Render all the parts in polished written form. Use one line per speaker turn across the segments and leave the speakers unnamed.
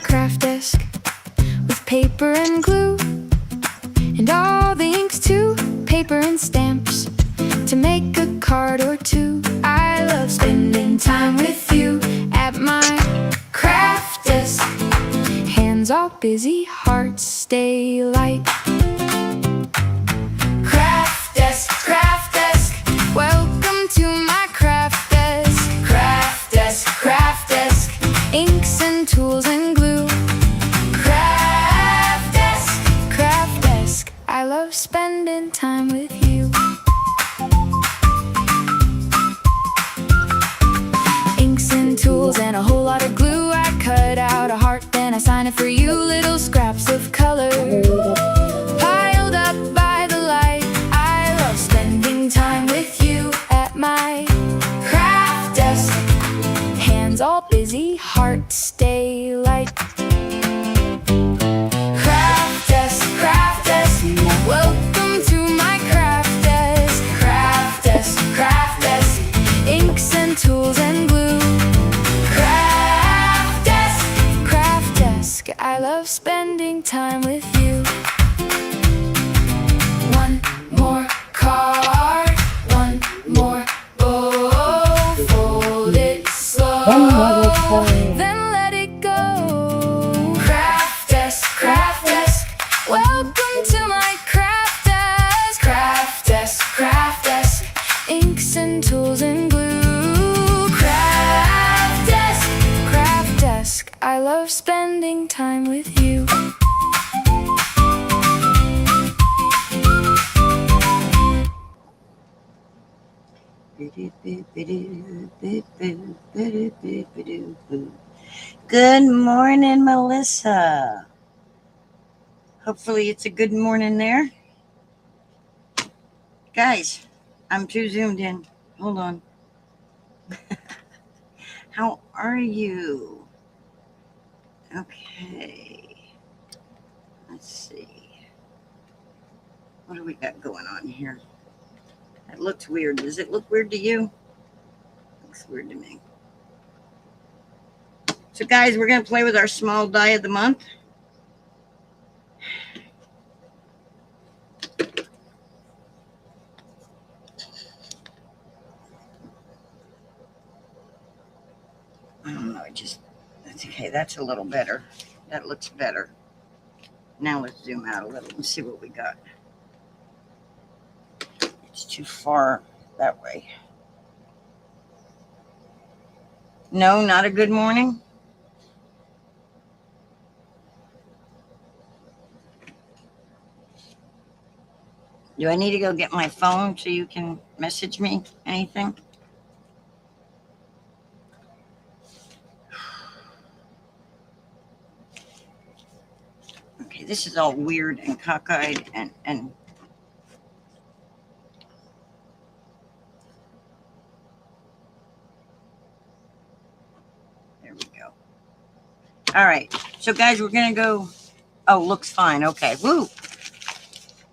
craft desk with paper and glue, and all the inks too, paper and stamps to make a card or two. I love spending time with you at my craft desk. Hands all busy, hearts stay light. Craft desk, welcome to my craft desk. Craft desk, inks and tools and glue. Craft desk, I love spending time with you. Inks and tools and a whole lot of glue. I cut out a heart, then I sign it for you. Little scraps of color piled up by the light. I love spending time with you at my craft desk. Hands all busy, hearts stay light. Craft desk, welcome to my craft desk. Craft desk, inks and tools and glue. Craft desk, I love spending time with you. One more card, one more bow, fold it slow, then let it go. Craft desk, welcome to my craft desk. Craft desk, inks and tools and glue. Craft desk, I love spending time with you.
Good morning, Melissa. Hopefully it's a good morning there. Guys, I'm too zoomed in. Hold on. How are you? Okay. Let's see. What do we got going on here? That looks weird. Does it look weird to you? Looks weird to me. So guys, we're going to play with our small die of the month. I don't know, that's okay. That's a little better. That looks better. Now let's zoom out a little and see what we got. It's too far that way. No, not a good morning. Do I need to go get my phone so you can message me anything? Okay, this is all weird and cockeyed and there we go. All right, so guys, we're gonna go. Oh, looks fine. Okay, woo.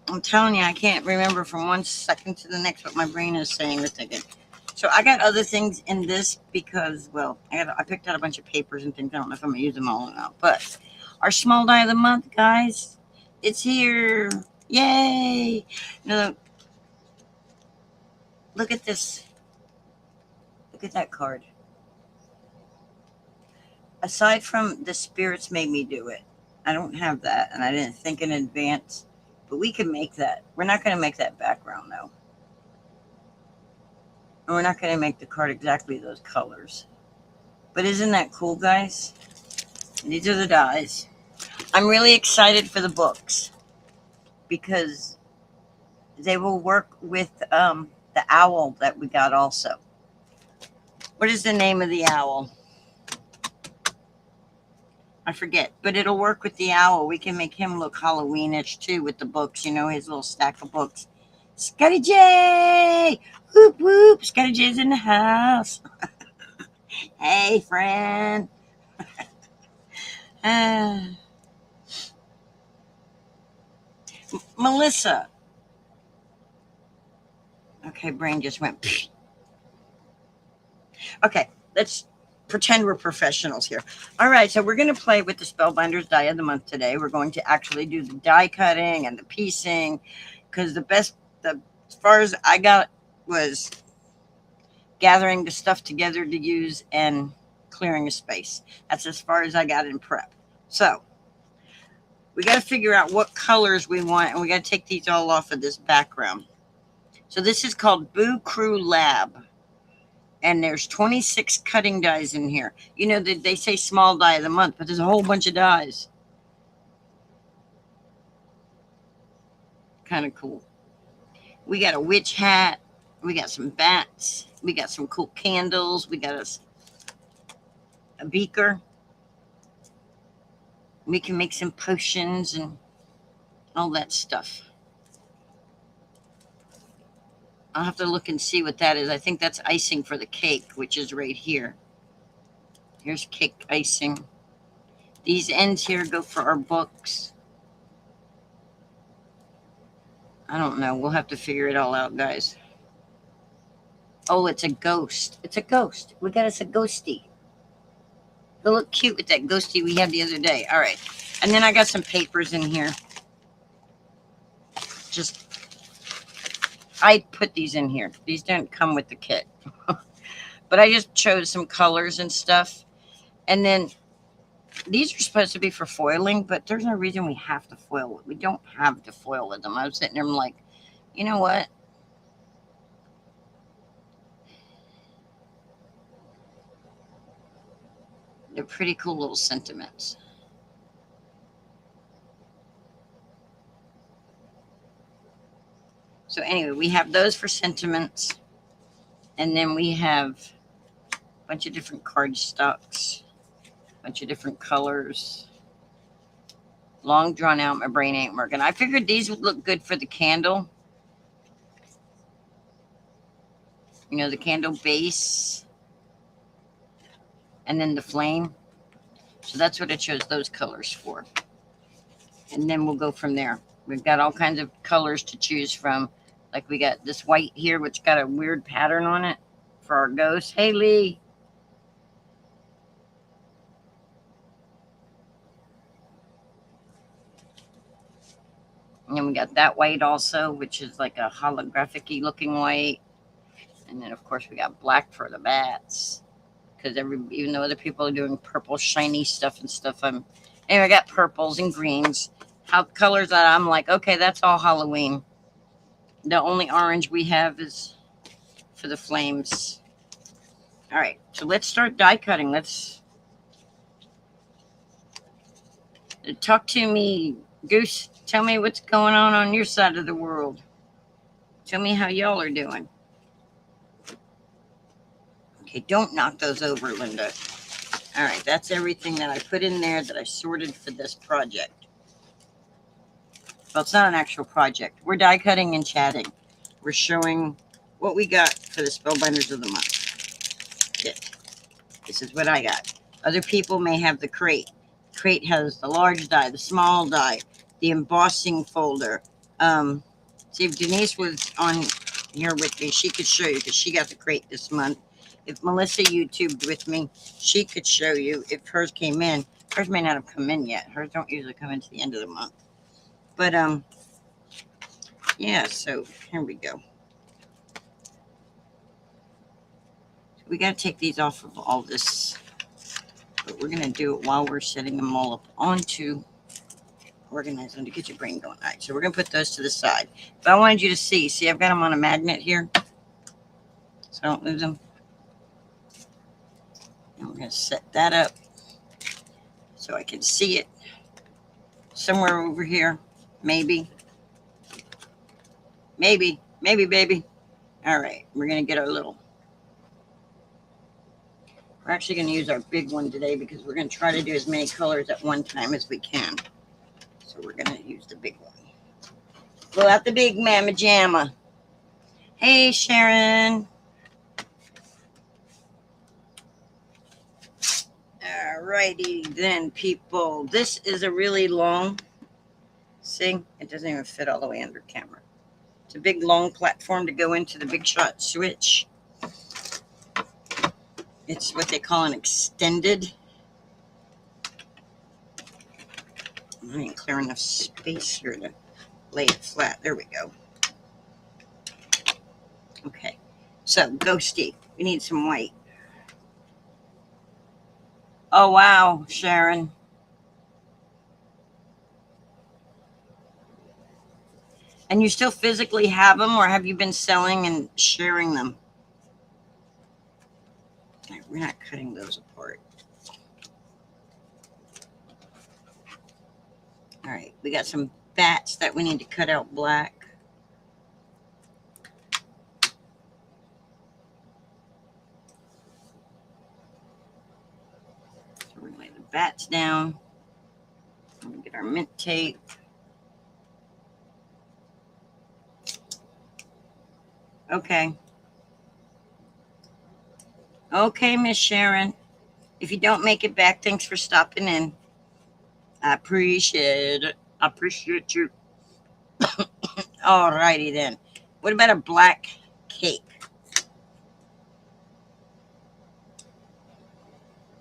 I'm telling you, I can't remember from one second to the next what my brain is saying or thinking. So I got other things in this because, well, I picked out a bunch of papers and things. I don't know if I'm going to use them all or not. But our small die of the month, guys, it's here. Yay. Now, look at this. Look at that card. Aside from the spirits made me do it, I don't have that, and I didn't think in advance. But we can make that. We're not going to make that background, though. And we're not going to make the card exactly those colors. But isn't that cool, guys? These are the dies. I'm really excited for the books because they will work with the owl that we got also. What is the name of the owl? I forget, but it'll work with the owl. We can make him look Halloweenish too with the books, you know, his little stack of books. Scotty J! Whoop whoop! Scotty J's in the house. Hey, friend. Melissa. Okay, brain just went. Okay, let's pretend we're professionals here. All right, so we're going to play with the Spellbinders die of the month today. We're going to actually do the die cutting and the piecing, because as far as I got was gathering the stuff together to use and clearing a space. That's as far as I got in prep. So we got to figure out what colors we want, and we got to take these all off of this background. So this is called Boo Crew Lab, and there's 26 cutting dies in here. You know, they say small die of the month, but there's a whole bunch of dies. Kind of cool. We got a witch hat. We got some bats. We got some cool candles. We got a beaker. We can make some potions and all that stuff. I'll have to look and see what that is. I think that's icing for the cake, which is right here. Here's cake icing. These ends here go for our books. I don't know. We'll have to figure it all out, guys. Oh, it's a ghost. It's a ghost. We got us a ghosty. It'll look cute with that ghosty we had the other day. All right. And then I got some papers in here. I put these in here. These don't come with the kit. But I just chose some colors and stuff. And then these are supposed to be for foiling, but there's no reason we have to foil it. We don't have to foil with them. I was sitting there like, you know what? They're pretty cool little sentiments. So anyway, we have those for sentiments. And then we have a bunch of different cardstocks, a bunch of different colors. Long drawn out, my brain ain't working. I figured these would look good for the candle. You know, the candle base. And then the flame. So that's what I chose those colors for. And then we'll go from there. We've got all kinds of colors to choose from. Like we got this white here, which got a weird pattern on it for our ghost. Hey, Lee. And then we got that white also, which is like a holographic-y looking white. And then, of course, we got black for the bats. Because even though other people are doing purple shiny stuff and stuff, anyway, I got purples and greens. Colors that I'm like, okay, that's all Halloween. The only orange we have is for the flames. All right, so let's start die cutting. Let's talk to me, Goose. Tell me what's going on your side of the world. Tell me how y'all are doing. Okay, don't knock those over, Linda. All right, that's everything that I put in there that I sorted for this project. Well, it's not an actual project. We're die cutting and chatting. We're showing what we got for the Spellbinders of the month kit. This is what I got. Other people may have the crate. The crate has the large die, the small die, the embossing folder. See, if Denise was on here with me, she could show you because she got the crate this month. If Melissa YouTubed with me, she could show you if hers came in. Hers may not have come in yet. Hers don't usually come into the end of the month. But, yeah, so here we go. So we got to take these off of all this. But we're going to do it while we're setting them all up onto organizing to get your brain going. All right, so we're going to put those to the side. But I wanted you to see, I've got them on a magnet here. So I don't lose them. And we're going to set that up so I can see it somewhere over here. Maybe, baby. All right, we're going to get our little. We're actually going to use our big one today because we're going to try to do as many colors at one time as we can. So we're going to use the big one. Pull out the big mamma jamma. Hey, Sharon. Alrighty then, people. This is a really long, see, it doesn't even fit all the way under camera. It's a big long platform to go into the Big Shot switch. It's what they call an extended. I ain't clear enough space here to lay it flat. There we go. Okay, so ghosty. We need some white. Oh, wow, Sharon. And you still physically have them, or have you been selling and sharing them? Okay, we're not cutting those apart. All right, we got some bats that we need to cut out black. So we're going to lay the bats down. We're going to get our mint tape. Okay. Okay, Miss Sharon. If you don't make it back, thanks for stopping in. I appreciate it. I appreciate you. All righty then. What about a black cake?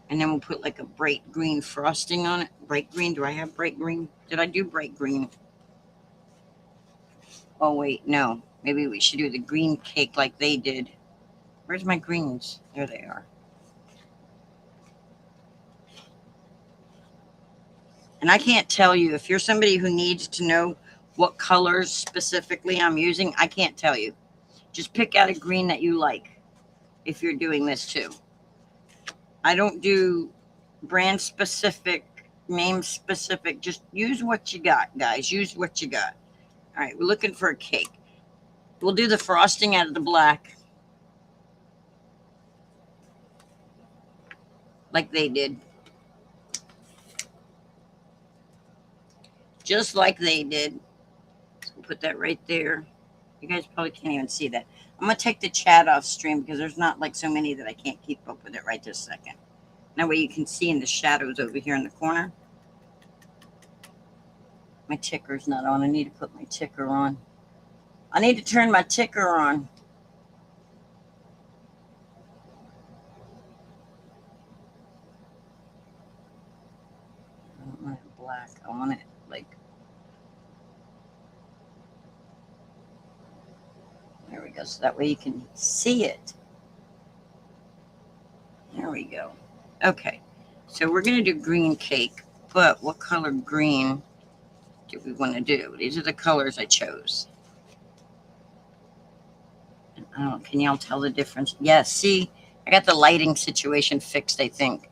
And then we'll put like a bright green frosting on it. Bright green. Do I have bright green? Did I do bright green? Oh, wait. No. Maybe we should do the green cake like they did. Where's my greens? There they are. And I can't tell you, if you're somebody who needs to know what colors specifically I'm using, I can't tell you. Just pick out a green that you like if you're doing this too. I don't do brand specific, name specific. Just use what you got, guys. Use what you got. All right, we're looking for a cake. We'll do the frosting out of the black. Like they did. Just like they did. So we'll put that right there. You guys probably can't even see that. I'm going to take the chat off stream because there's not like so many that I can't keep up with it right this second. That way you can see in the shadows over here in the corner. My ticker's not on. I need to put my ticker on. I need to turn my ticker on. I don't want it black. I want it like... There we go. So that way you can see it. There we go. Okay. So we're going to do green cake. But what color green do we want to do? These are the colors I chose. Oh, can y'all tell the difference? Yes. See, I got the lighting situation fixed, I think.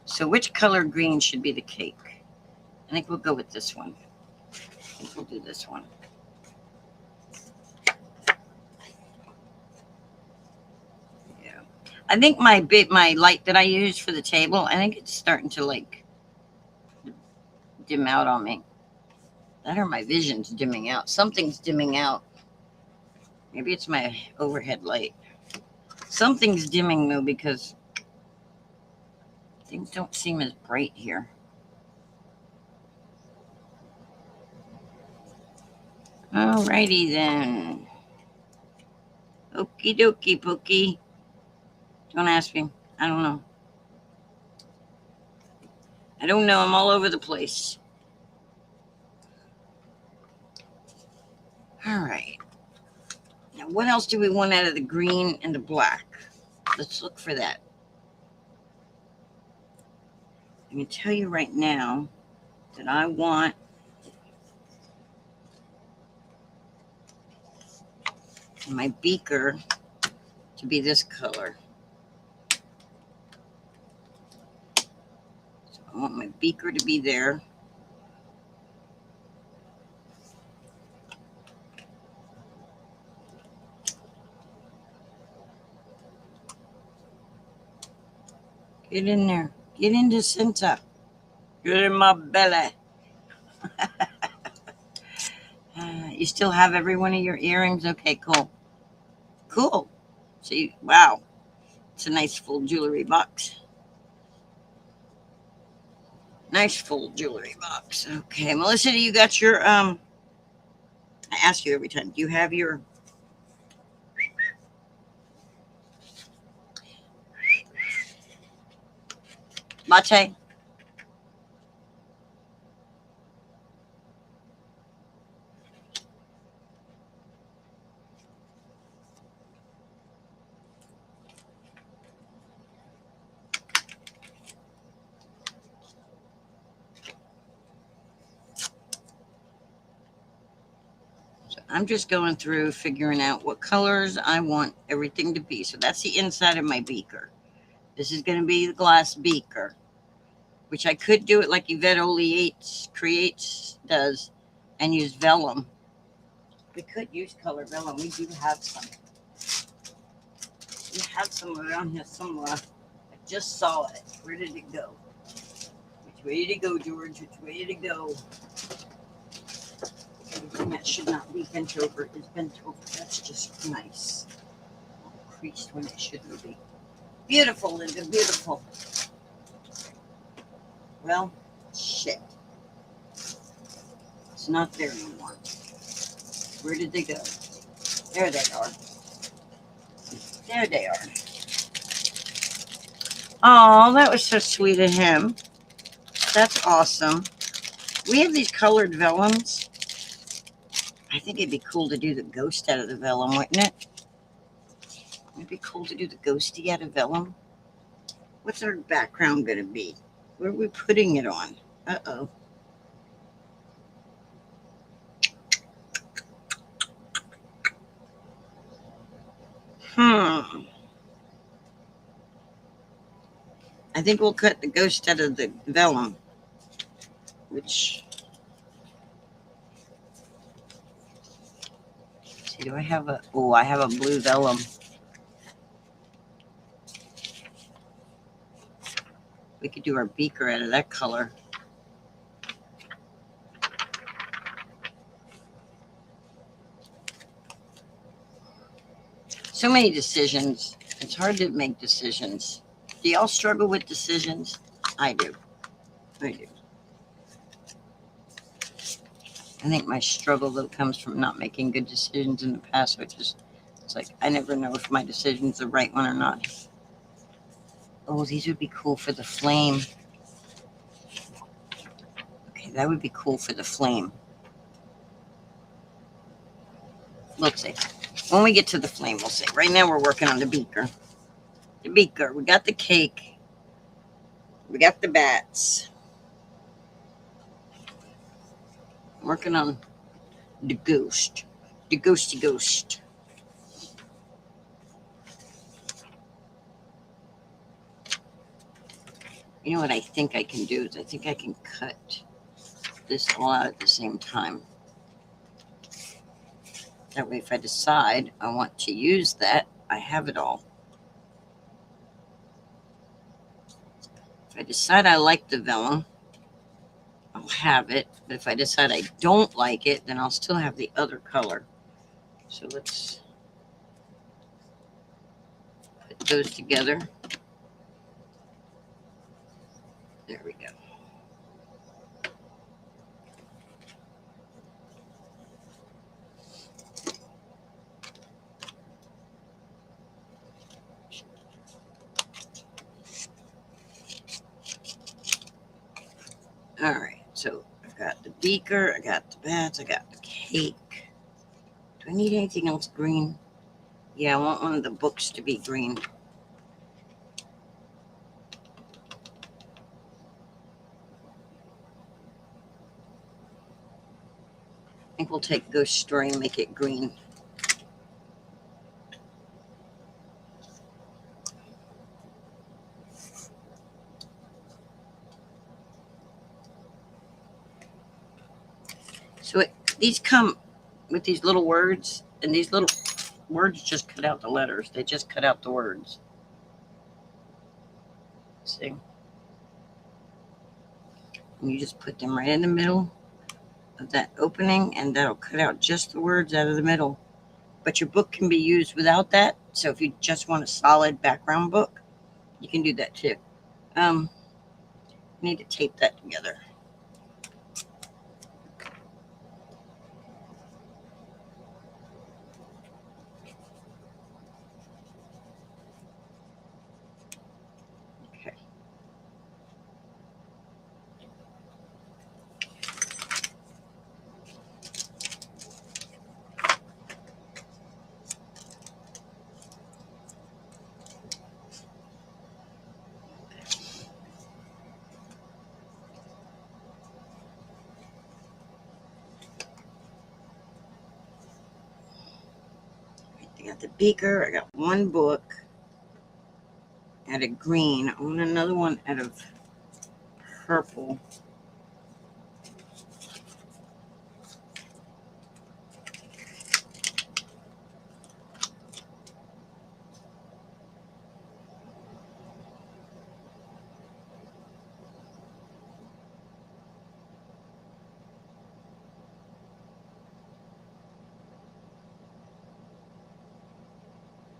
So which color green should be the cake? I think we'll go with this one. I think we'll do this one. I think my light that I use for the table, I think it's starting to like dim out on me. That or my vision's dimming out. Something's dimming out. Maybe it's my overhead light. Something's dimming though because things don't seem as bright here. Alrighty then. Okie dokie pokey. Don't ask me. I don't know. I don't know. I'm all over the place. All right. Now, what else do we want out of the green and the black? Let's look for that. I'm going to tell you right now that I want my beaker to be this color. I want my beaker to be there. Get in there. Get into center. Get in my belly. You still have every one of your earrings? Okay, cool. Cool. See, wow. It's a nice full jewelry box. Nice full jewelry box. Okay, Melissa, do you got your, I ask you every time, do you have your, Latte. So I'm just going through figuring out what colors I want everything to be. So that's the inside of my beaker. This is going to be the glass beaker, which I could do it like Yvette Oleates creates does and use vellum. We could use color vellum. We do have some. We have some around here somewhere. I just saw it. Where did it go? Which way did it go, George? Which way did it go? Everything that should not be bent over is bent over. That's just nice. Creased when it shouldn't be. Beautiful, Linda. Beautiful. Well, shit. It's not there anymore. Where did they go? There they are. There they are. Oh, that was so sweet of him. That's awesome. We have these colored vellums. I think it'd be cool to do the ghost out of the vellum, wouldn't it? It'd be cool to do the ghosty out of vellum. What's our background going to be? Where are we putting it on? Uh-oh. I think we'll cut the ghost out of the vellum, which... See, do I have a... Oh, I have a blue vellum. We could do our beaker out of that color. So many decisions. It's hard to make decisions. Do y'all struggle with decisions? I do. I do. I think my struggle, though, comes from not making good decisions in the past, which is, it's like, I never know if my decision's the right one or not. Oh, these would be cool for the flame. Okay, that would be cool for the flame. We'll see. When we get to the flame, we'll see. Right now, we're working on the beaker. The beaker. We got the cake. We got the bats. Working on the ghost. The ghosty ghost. You know what I think I can do is I think I can cut this all out at the same time. That way, if I decide I want to use that, I have it all. If I decide I like the vellum, I'll have it. But if I decide I don't like it, then I'll still have the other color. So let's put those together. There we go. All right, so I've got the beaker, I got the bats, I got the cake. Do I need anything else green? Yeah, I want one of the books to be green. I think we'll take Ghost Story and make it green. So these come with these little words, and these little words just cut out the letters. They just cut out the words. See? And you just put them right in the middle of that opening, and that'll cut out just the words out of the middle. But your book can be used without that. So if you just want a solid background book, you can do that too. Need to tape that together. Okay. got the beaker. I got one book out of green. I want another one out of purple.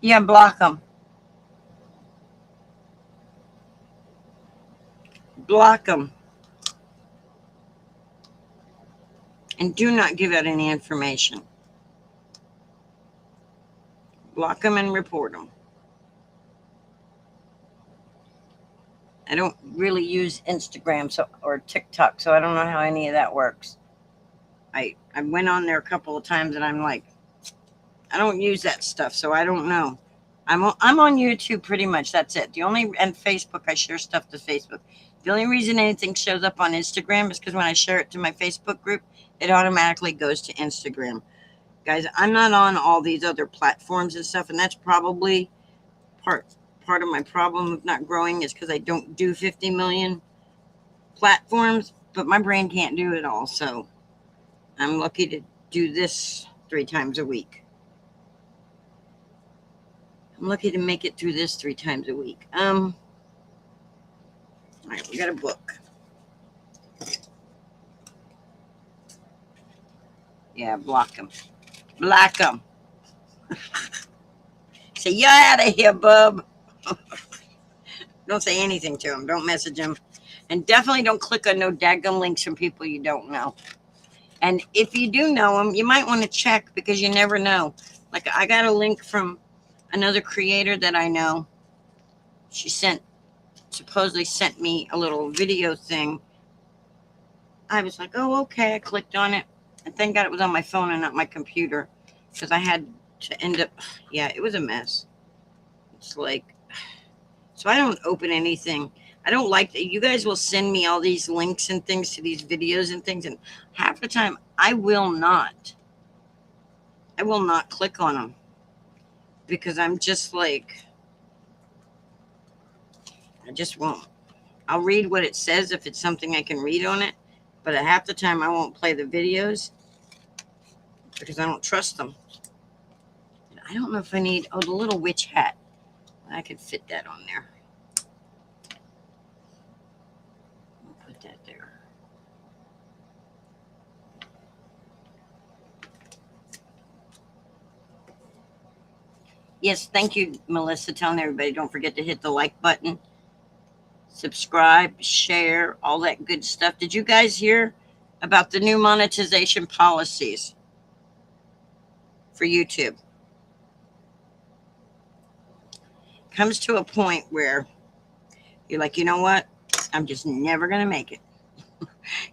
Yeah, block them. Block them. And do not give out any information. Block them and report them. I don't really use Instagram or TikTok, so I don't know how any of that works. I went on there a couple of times and I'm like, I don't use that stuff, so I don't know. I'm on YouTube pretty much. That's it. And Facebook, I share stuff to Facebook. The only reason anything shows up on Instagram is because when I share it to my Facebook group, it automatically goes to Instagram. Guys, I'm not on all these other platforms and stuff, and that's probably part of my problem of not growing is because I don't do 50 million platforms, but my brain can't do it all, so I'm lucky to do this 3 times a week. I'm lucky to make it through this 3 times a week. All right, we got a book. Yeah, block them. Block them. Say, you're out of here, bub. Don't say anything to them. Don't message them. And definitely don't click on no daggum links from people you don't know. And if you do know them, you might want to check because you never know. Like, I got a link from another creator that I know. She supposedly sent me a little video thing. I was like, oh, okay. I clicked on it. And thank God it was on my phone and not my computer. Because I had to end up, yeah, it was a mess. It's like, so I don't open anything. I don't like that. You guys will send me all these links and things to these videos and things. And half the time, I will not click on them. Because I'm just like, I just won't. I'll read what it says if it's something I can read on it. But at half the time, I won't play the videos because I don't trust them. I don't know if I need, the little witch hat. I could fit that on there. I'll put that there. Yes, thank you, Melissa, telling everybody don't forget to hit the like button, subscribe, share, all that good stuff. Did you guys hear about the new monetization policies for YouTube? Comes to a point where you're like, you know what? I'm just never going to make it.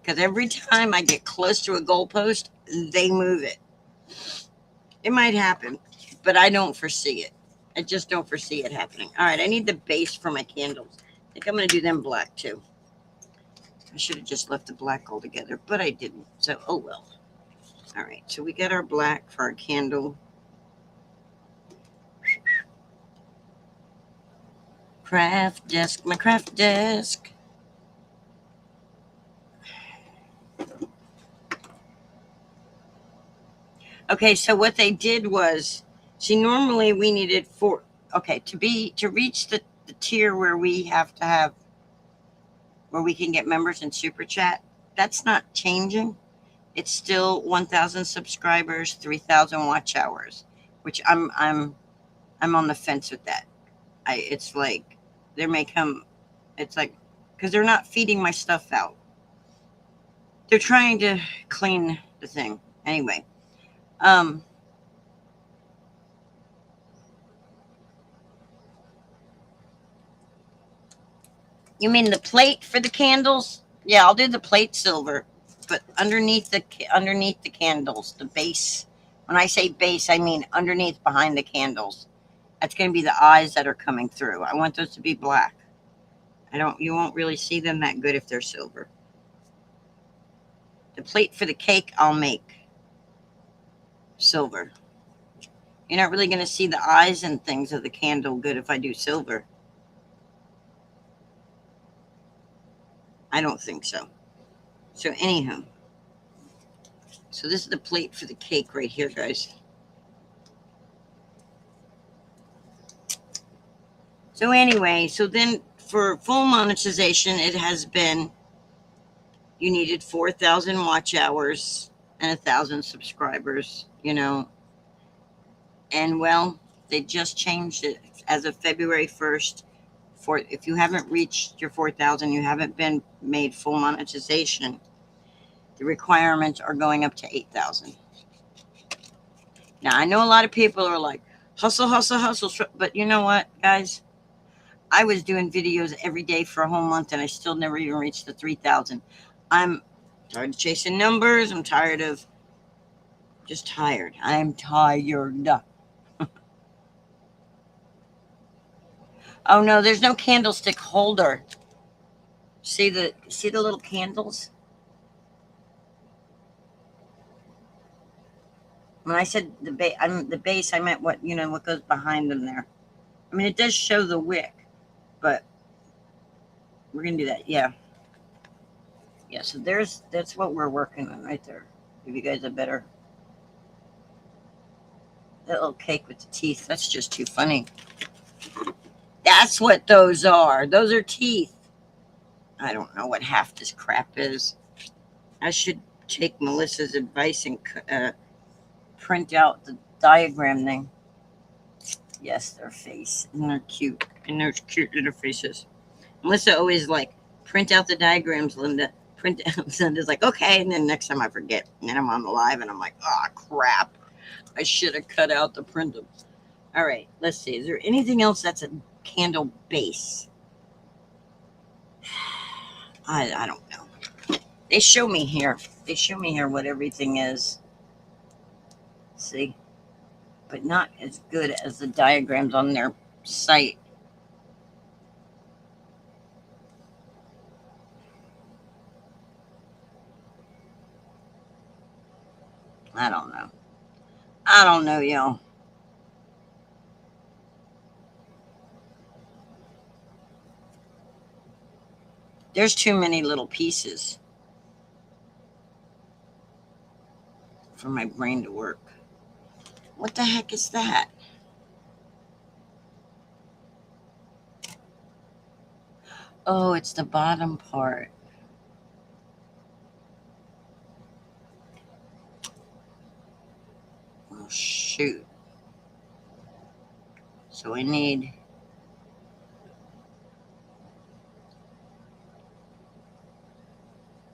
Because every time I get close to a goalpost, they move it. It might happen, but I don't foresee it. I just don't foresee it happening. All right, I need the base for my candles. I think I'm going to do them black too. I should have just left the black altogether, but I didn't. So, oh well. All right, so we got our black for our candle. Craft desk, my craft desk. Okay, so what they did was, see, normally we needed 4. Okay, to reach the tier where we have to have, where we can get members in Super Chat, that's not changing. It's still 1,000 subscribers, 3,000 watch hours, which I'm on the fence with that. It's like, there may come, it's like, because they're not feeding my stuff out. They're trying to clean the thing. Anyway, you mean the plate for the candles? Yeah, I'll do the plate silver, but underneath the candles, the base. When I say base, I mean underneath, behind the candles. That's going to be the eyes that are coming through. I want those to be black. You won't really see them that good if they're silver. The plate for the cake, I'll make silver. You're not really going to see the eyes and things of the candle good if I do silver. I don't think so. So anyhow, so this is the plate for the cake right here, guys. So anyway, so then for full monetization, it has been, you needed 4,000 watch hours and 1,000 subscribers, you know. And well, they just changed it as of February 1st. For if you haven't reached your 4,000, you haven't been made full monetization, the requirements are going up to 8,000. Now, I know a lot of people are like, hustle, hustle, hustle. But you know what, guys? I was doing videos every day for a whole month, and I still never even reached the 3,000. I'm tired of chasing numbers. I'm tired of, just tired. I'm tired. Oh, no, there's no candlestick holder. See the little candles? When I said the base, I meant what, you know, what goes behind them there. I mean, it does show the wick, but we're going to do that. Yeah. Yeah, so that's what we're working on right there. Give you guys a better, that little cake with the teeth. That's just too funny. That's what those are. Those are teeth. I don't know what half this crap is. I should take Melissa's advice and print out the diagram thing. Yes, their face. And they're cute. And they're cute little faces. Melissa always like, print out the diagrams, Linda. Print out. Linda's like, okay. And then next time I forget. And then I'm on the live and I'm like, oh, crap. I should have cut out the print them. All right, let's see. Is there anything else that's a candle base? I don't know. They show me here. They show me here what everything is. See? But not as good as the diagrams on their site. I don't know. I don't know, y'all. There's too many little pieces for my brain to work. What the heck is that? Oh, it's the bottom part. Oh, shoot. So I need...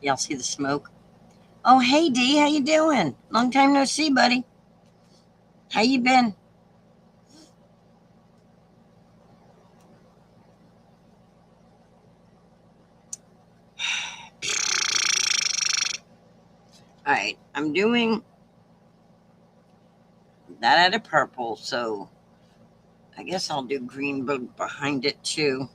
Y'all see the smoke? Oh, hey, D. How you doing? Long time no see, buddy. How you been? All right, I'm doing that out of purple, so I guess I'll do green behind it too.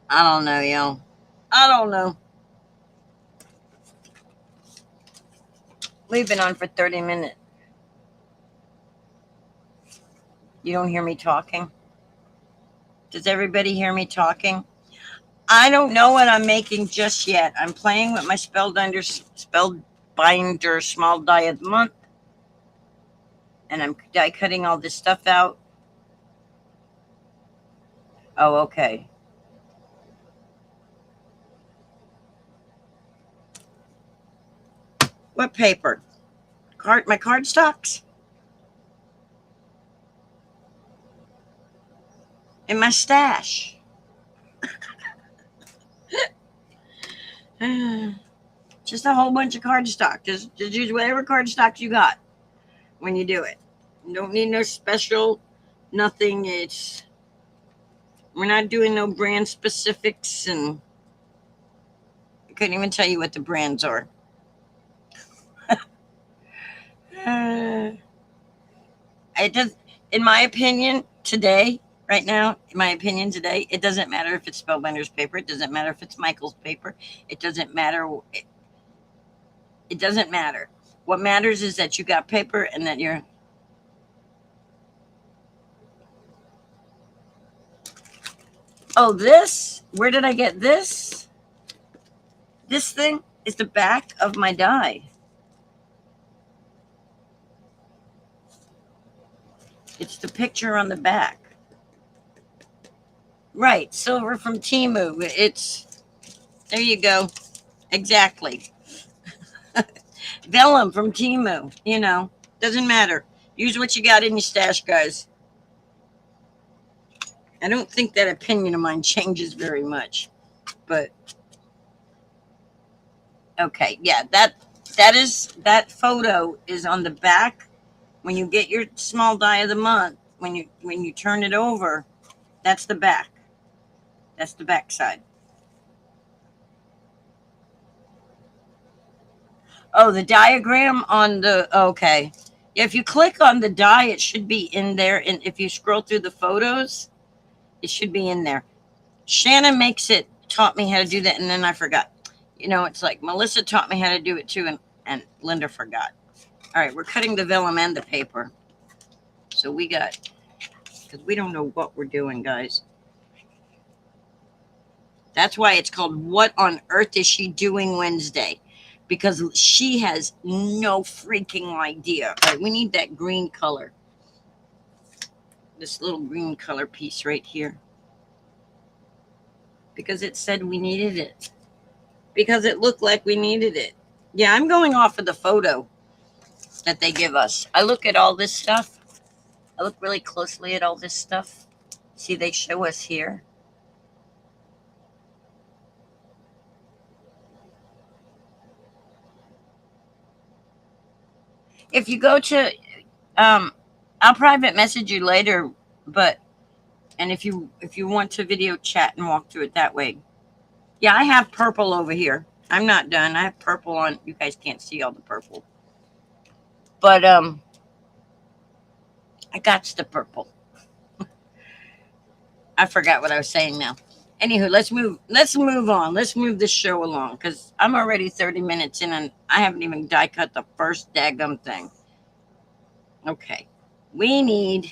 I don't know, y'all. I don't know. We've been on for 30 minutes. You don't hear me talking? Does everybody hear me talking? I don't know what I'm making just yet. I'm playing with my Spellbinder small die of the month. And I'm die cutting all this stuff out. Oh, okay. What paper? My card stocks? In my stash. Just a whole bunch of cardstock. Just use whatever cardstock you got when you do it. You don't need no special, nothing. We're not doing no brand specifics, and I couldn't even tell you what the brands are. It does, in my opinion, today right now, in my opinion today, it doesn't matter if it's Spellbinders paper. It doesn't matter if it's Michael's paper. It doesn't matter. It doesn't matter. What matters is that you got paper and that you're... Oh, this? Where did I get this? This thing is the back of my die. It's the picture on the back. Right, silver from Temu. It's... There you go. Exactly. Vellum from Temu. You know, doesn't matter. Use what you got in your stash, guys. I don't think that opinion of mine changes very much, but okay, yeah, that photo is on the back. When you get your small die of the month, when you turn it over, that's the back. That's the back side. Oh, the diagram on the... Okay. If you click on the die, it should be in there. And if you scroll through the photos, it should be in there. Shannon taught me how to do that, and then I forgot. You know, it's like Melissa taught me how to do it too, and Linda forgot. All right, we're cutting the vellum and the paper. So we got... Because we don't know what we're doing, guys. That's why it's called What on Earth Is She Doing Wednesday? Because she has no freaking idea. All right, we need that green color. This little green color piece right here. Because it said we needed it. Because it looked like we needed it. Yeah, I'm going off of the photo that they give us. I look at all this stuff. I look really closely at all this stuff. See, they show us here. If you go to, I'll private message you later, and if you want to video chat and walk through it that way. Yeah, I have purple over here. I'm not done. I have purple on. You guys can't see all the purple. But, I got the purple. I forgot what I was saying now. Anywho, let's move on. Let's move this show along, because I'm already 30 minutes in and I haven't even die cut the first daggum thing. Okay. We need...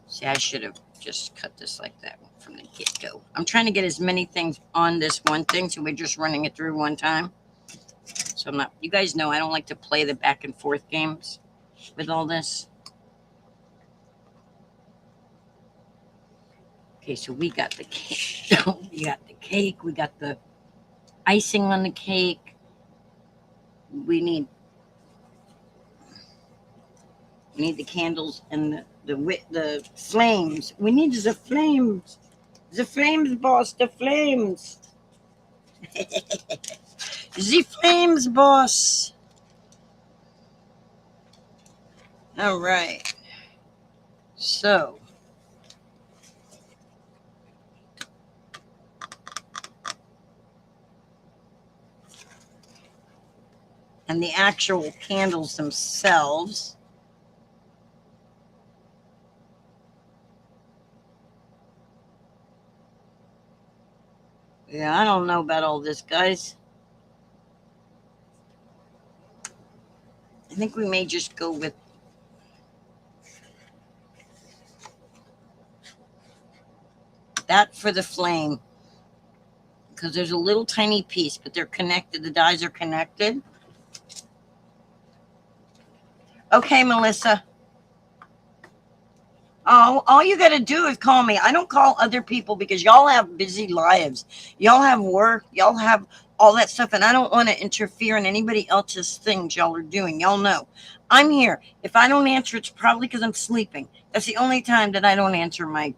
See, I should have just cut this like that from the get-go. I'm trying to get as many things on this one thing, so we're just running it through one time. So I'm not... You guys know I don't like to play the back and forth games with all this. Okay, so we got the cake. We got the cake. We got the icing on the cake. We need the candles and the flames. We need the flames. The flames, boss. The flames. The flames, boss. All right. So. And the actual candles themselves. Yeah, I don't know about all this, guys. I think we may just go with that for the flame. Because there's a little tiny piece, but they're connected. The dies are connected. Okay, Melissa. Oh, all you got to do is call me. I don't call other people because y'all have busy lives. Y'all have work. Y'all have all that stuff. And I don't want to interfere in anybody else's things y'all are doing. Y'all know. I'm here. If I don't answer, it's probably because I'm sleeping. That's the only time that I don't answer my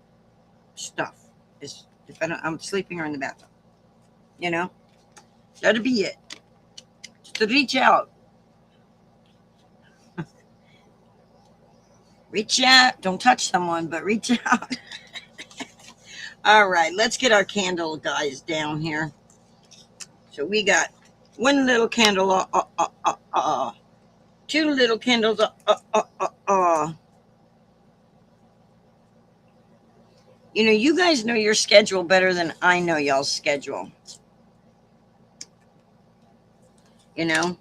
stuff. Is if I'm sleeping or in the bathroom. You know? That'll be it. Just to reach out. Reach out. Don't touch someone, but reach out. All right, let's get our candle guys down here. So we got one little candle, two little candles, You know, you guys know your schedule better than I know y'all's schedule. You know,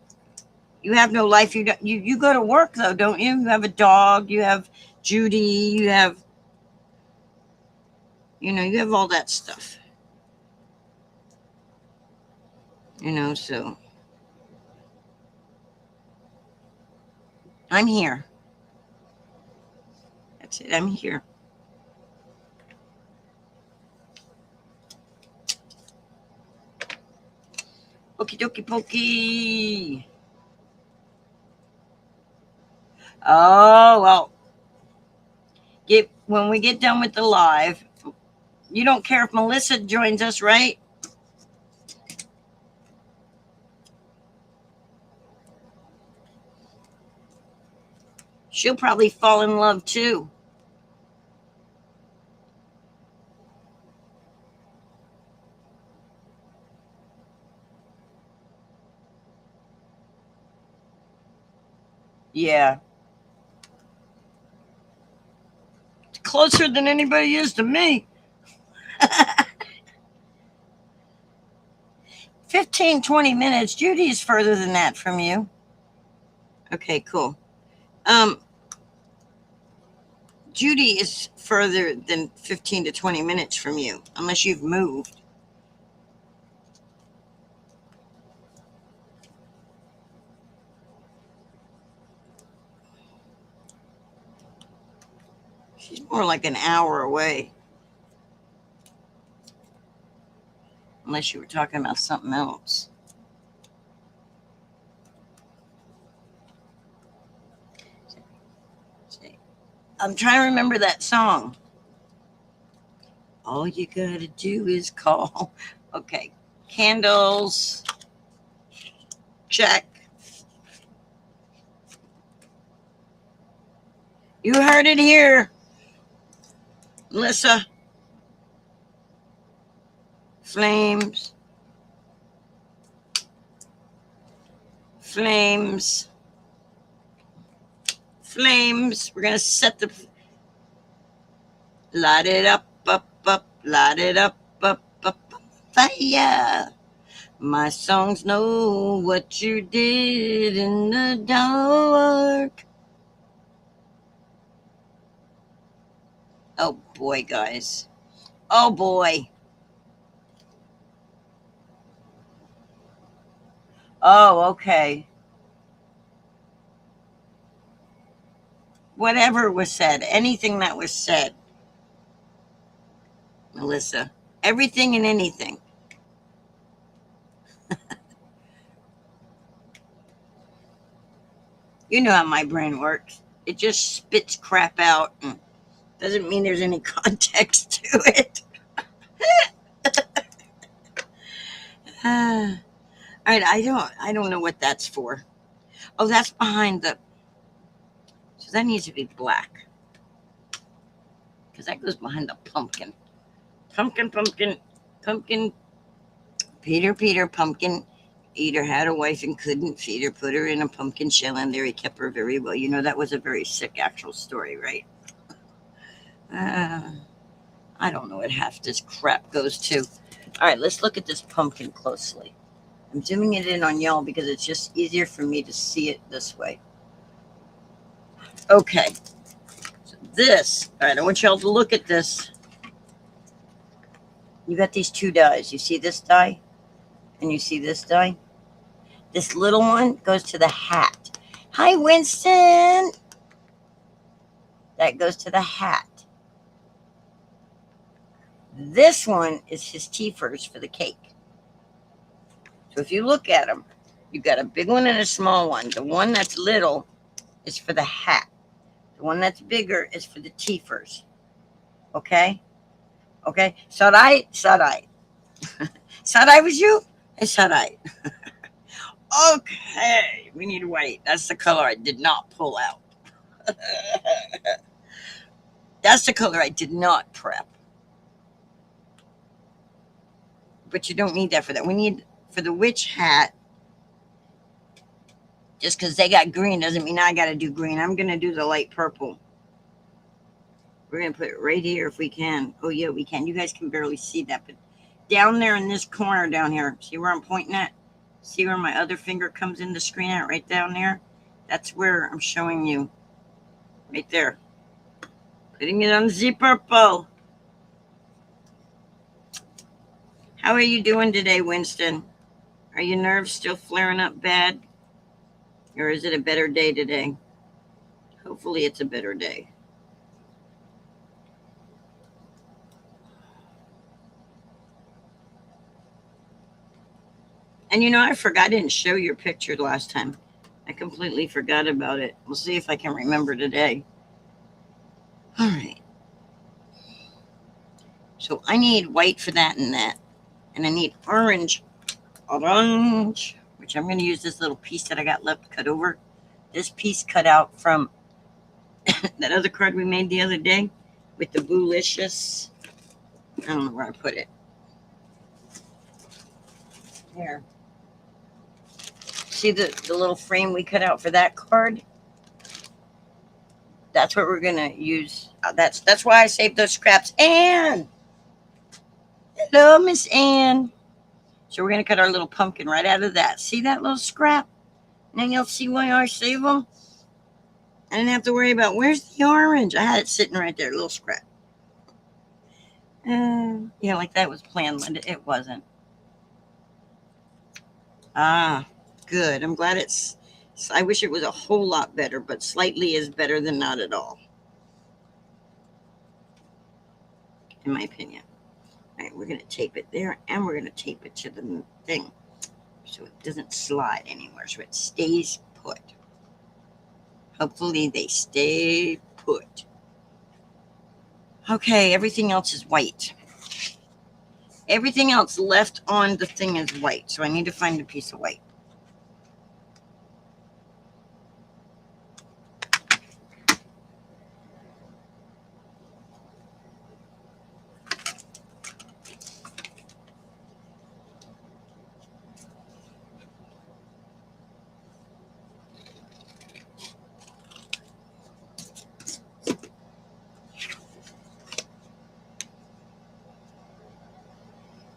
you have no life. You go to work though, don't you? You have a dog. You have Judy. You have, you have all that stuff. So I'm here. That's it. I'm here. Okie dokie pokey. Oh, well. When we get done with the live, you don't care if Melissa joins us, right? She'll probably fall in love too. Yeah. Closer than anybody is to me. 15, 20 minutes. Judy's further than that from you. Okay, cool. Judy is further than 15 to 20 minutes from you, unless you've moved. She's more like an hour away. Unless you were talking about something else. I'm trying to remember that song. All you gotta do is call. Okay. Candles. Check. You heard it here, Melissa. Flames. Flames. Flames. We're going to set the... Light it up, up. Light it up, up. Fire. My songs know what you did in the dark. Oh, boy, guys. Oh, boy. Oh, okay. Whatever was said, anything that was said, Melissa, everything and anything. You know how my brain works. It just spits crap out and doesn't mean there's any context to it. All right, I don't know what that's for. Oh, that's behind the... So that needs to be black. Because that goes behind the pumpkin. Pumpkin. Peter, pumpkin eater had a wife and couldn't feed her, put her in a pumpkin shell, and there he kept her very well. You know, that was a very sick actual story, right? I don't know what half this crap goes to. All right, let's look at this pumpkin closely. I'm zooming it in on y'all because it's just easier for me to see it this way. Okay. So this, all right, I want y'all to look at this. You got these two dies. You see this die? And you see this die? This little one goes to the hat. Hi, Winston. That goes to the hat. This one is his teethers for the cake. So if you look at them, you've got a big one and a small one. The one that's little is for the hat. The one that's bigger is for the teethers. Okay? Okay? Sarai. Sarai was you? Hey, Sarai. Okay. We need white. That's the color I did not pull out. That's the color I did not prep. But you don't need that for that. We need for the witch hat. Just because they got green doesn't mean I got to do green. I'm going to do the light purple. We're going to put it right here if we can. Oh, yeah, we can. You guys can barely see that. But down there in this corner down here, see where I'm pointing at? See where my other finger comes in the screen at right down there? That's where I'm showing you. Right there. Putting it on Z purple. How are you doing today, Winston? Are your nerves still flaring up bad? Or is it a better day today? Hopefully it's a better day. And you know, I didn't show your picture last time. I completely forgot about it. We'll see if I can remember today. All right. So I need white for that and that. And I need orange, which I'm going to use this little piece that I got left cut over. This piece cut out from that other card we made the other day with the Boolicious. I don't know where I put it. Here. See the little frame we cut out for that card? That's what we're going to use. That's why I saved those scraps. Anne! Hello, Miss Anne. So we're going to cut our little pumpkin right out of that. See that little scrap? And then you'll see why I save them. I didn't have to worry about where's the orange. I had it sitting right there, a little scrap. Yeah, like that was planned, Linda. It wasn't. Ah, good. I'm glad it's... I wish it was a whole lot better, but slightly is better than not at all. In my opinion. All right, we're going to tape it there, and we're going to tape it to the thing so it doesn't slide anywhere, so it stays put. Hopefully they stay put. Okay, everything else is white. Everything else left on the thing is white, so I need to find a piece of white.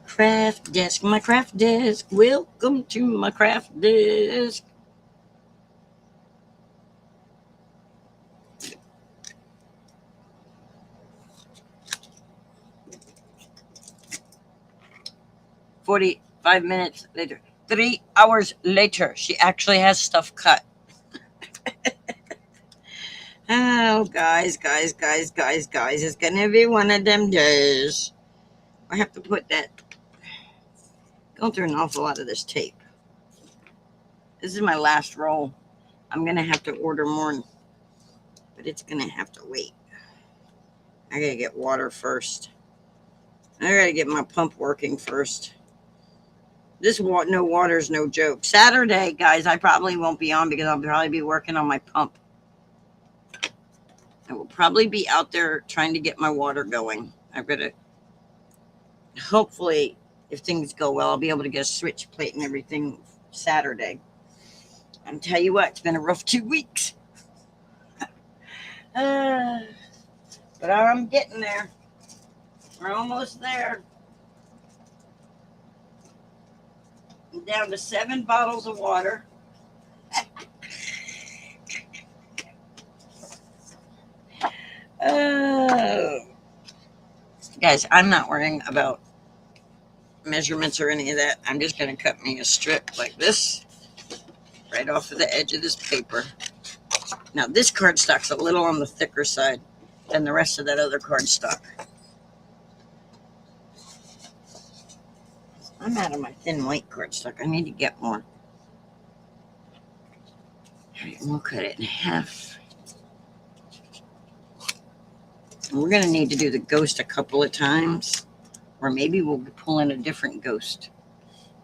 Craft desk, my craft desk. Welcome to my craft desk. "45 minutes later. 3 hours later, she actually has stuff cut." Oh, guys. It's going to be one of them days. I have to put that. Going through an awful lot of this tape. This is my last roll. I'm going to have to order more, but it's going to have to wait. I got to get water first. I got to get my pump working first. This no water is no joke. Saturday, guys, I probably won't be on because I'll probably be working on my pump. I will probably be out there trying to get my water going. I've got to, hopefully, if things go well, I'll be able to get a switch plate and everything Saturday. I'll tell you what, it's been a rough 2 weeks. But I'm getting there. We're almost there. I'm down to 7 bottles of water. Guys, I'm not worrying about measurements or any of that. I'm just going to cut me a strip like this right off of the edge of this paper. Now, this cardstock's a little on the thicker side than the rest of that other cardstock. I'm out of my thin white cardstock. I need to get more. All right, we'll cut it in half. And we're going to need to do the ghost a couple of times, or maybe we'll pull in a different ghost.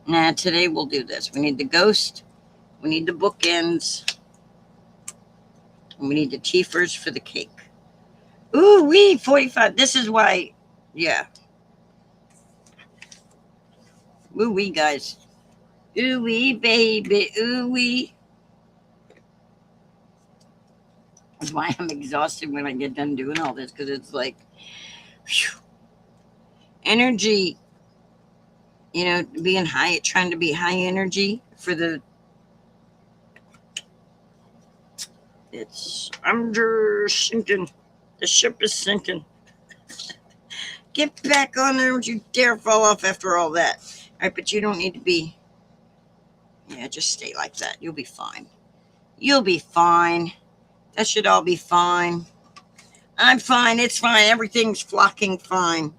Nah, today we'll do this. We need the ghost, we need the bookends, and we need the teefers for the cake. Ooh, 45. This is why, yeah. Ooh wee, guys. Ooh wee, baby. Ooh wee. That's why I'm exhausted when I get done doing all this, because it's like, whew, energy, being high, trying to be high energy for I'm just sinking. The ship is sinking. Get back on there. Don't you dare fall off after all that. All right, but you don't need to be, just stay like that. You'll be fine. You'll be fine. That should all be fine. I'm fine. It's fine. Everything's flocking fine.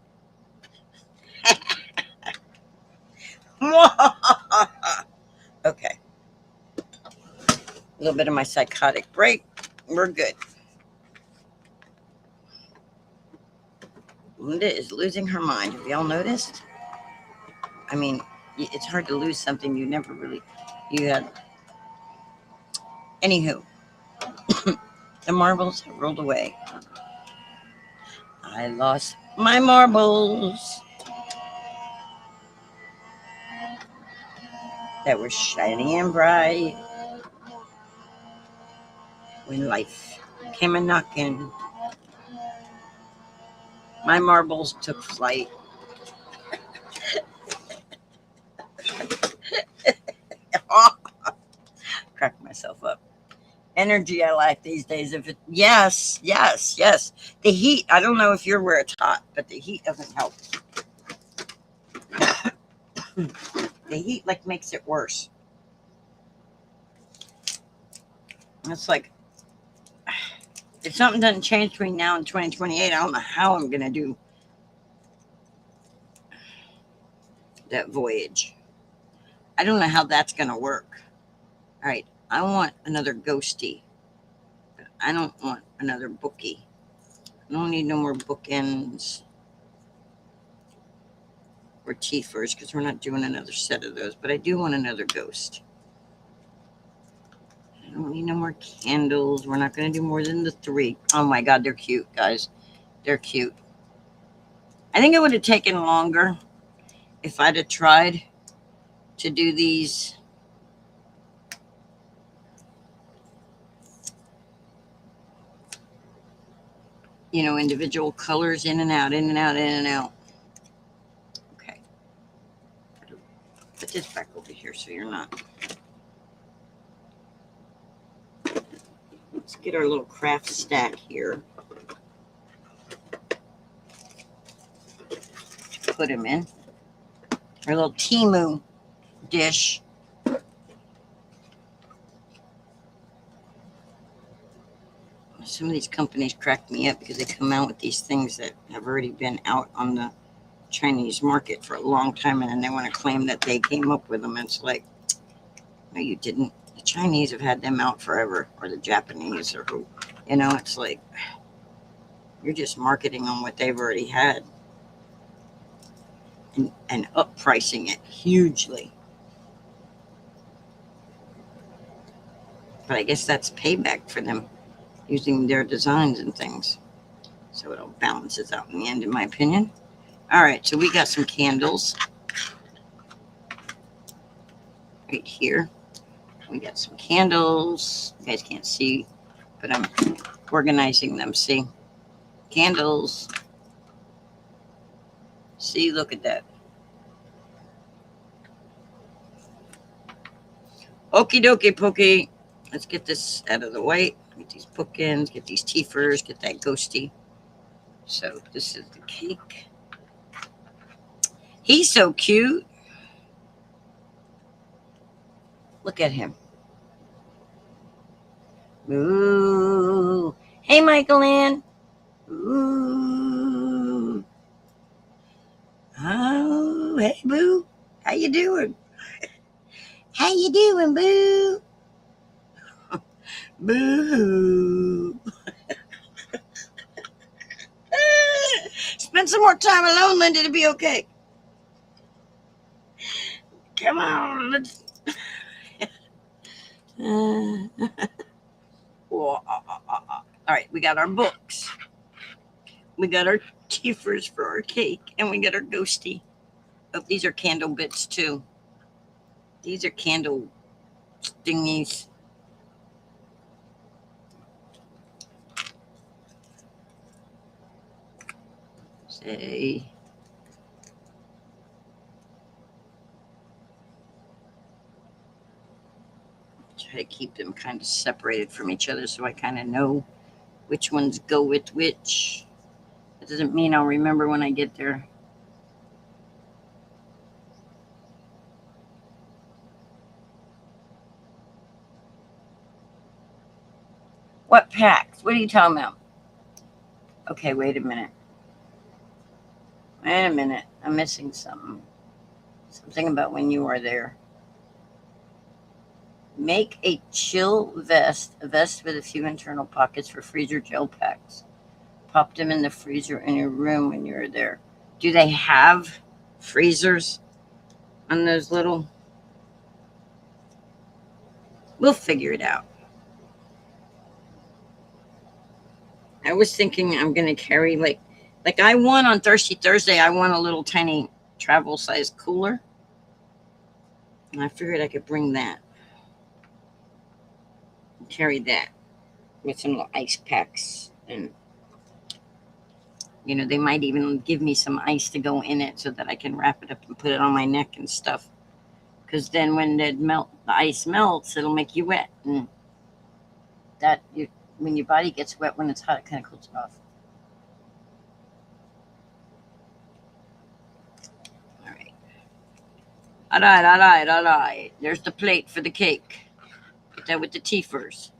Okay. A little bit of my psychotic break. We're good. Linda is losing her mind. Have y'all noticed? I mean, it's hard to lose something you had. Anywho, the marbles have rolled away. I lost my marbles that were shiny and bright when life came a knocking. My marbles took flight. Crack myself up. Energy I like these days. Yes. The heat. I don't know if you're where it's hot, but the heat doesn't help. The heat makes it worse. It's like, if something doesn't change between now and 2028, I don't know how I'm gonna do that voyage. I don't know how that's gonna work. All right, I want another ghosty, but I don't want another bookie. I don't need no more bookends or teethers, because we're not doing another set of those, but I do want another ghost. I don't need no more candles. We're not going to do more than the 3. Oh my God, they're cute, guys. They're cute. I think it would have taken longer if I'd have tried to do these individual colors in and out, in and out, in and out. Okay. Put this back over here so you're not. Let's get our little craft stack here. Put them in. Our little Temu dish. Some of these companies crack me up because they come out with these things that have already been out on the Chinese market for a long time, and then they want to claim that they came up with them. It's like, no, you didn't. The Chinese have had them out forever, or the Japanese, or who. It's like, you're just marketing on what they've already had and up pricing it hugely. But I guess that's payback for them using their designs and things. So it all balances out in the end, in my opinion. All right, so we got some candles right here. We got some candles. You guys can't see, but I'm organizing them. See? Candles. See, look at that. Okie dokie pokey. Let's get this out of the way. Get these bookends, get these teethers, get that ghosty. So this is the cake. He's so cute. Look at him. Ooh. Hey, Michael Ann. Ooh. Oh, hey, boo. How you doing? How you doing, boo? Boo. Spend some more time alone, Linda, to be okay. Come on, let's. All right, we got our books. We got our teethers for our cake, and we got our ghosty. Oh, these are candle bits too. These are candle thingies. say. Try to keep them kind of separated from each other so I kind of know which ones go with which. That doesn't mean I'll remember when I get there. What packs? What are you talking about? Okay, wait a minute. Wait a minute. I'm missing something. Something about when you are there. Make a chill vest, a vest with a few internal pockets for freezer gel packs. Pop them in the freezer in your room when you're there. Do they have freezers on those little? We'll figure it out. I was thinking I'm going to carry like I won on Thirsty Thursday. I won a little tiny travel size cooler. And I figured I could bring that. Carry that with some little ice packs. And, you know, they might even give me some ice to go in it so that I can wrap it up and put it on my neck and stuff. Because then when the ice melts, it'll make you wet. And when your body gets wet when it's hot, it kind of cools it off. All right. All right. There's the plate for the cake. Put that with the tea first.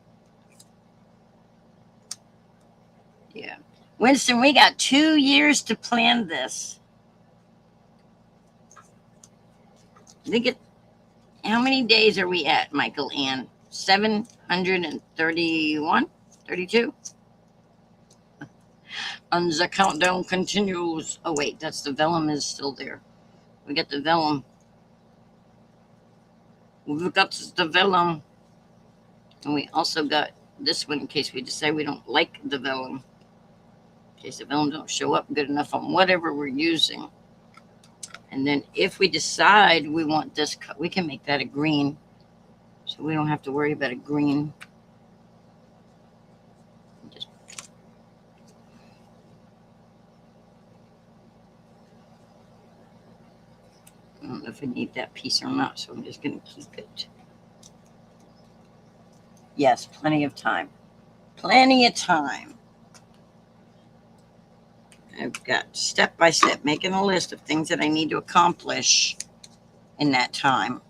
Yeah. Winston, we got 2 years to plan this. How many days are we at, Michael Ann? 731? 32? And the countdown continues. Oh, wait, that's the vellum is still there. We got the vellum. We've got the vellum. And we also got this one in case we decide we don't like the vellum. In case the vellum don't show up good enough on whatever we're using. And then if we decide we want this, we can make that a green. So we don't have to worry about a green. I don't know if I need that piece or not, so I'm just going to keep it. Yes, plenty of time. Plenty of time. I've got step by step making a list of things that I need to accomplish in that time.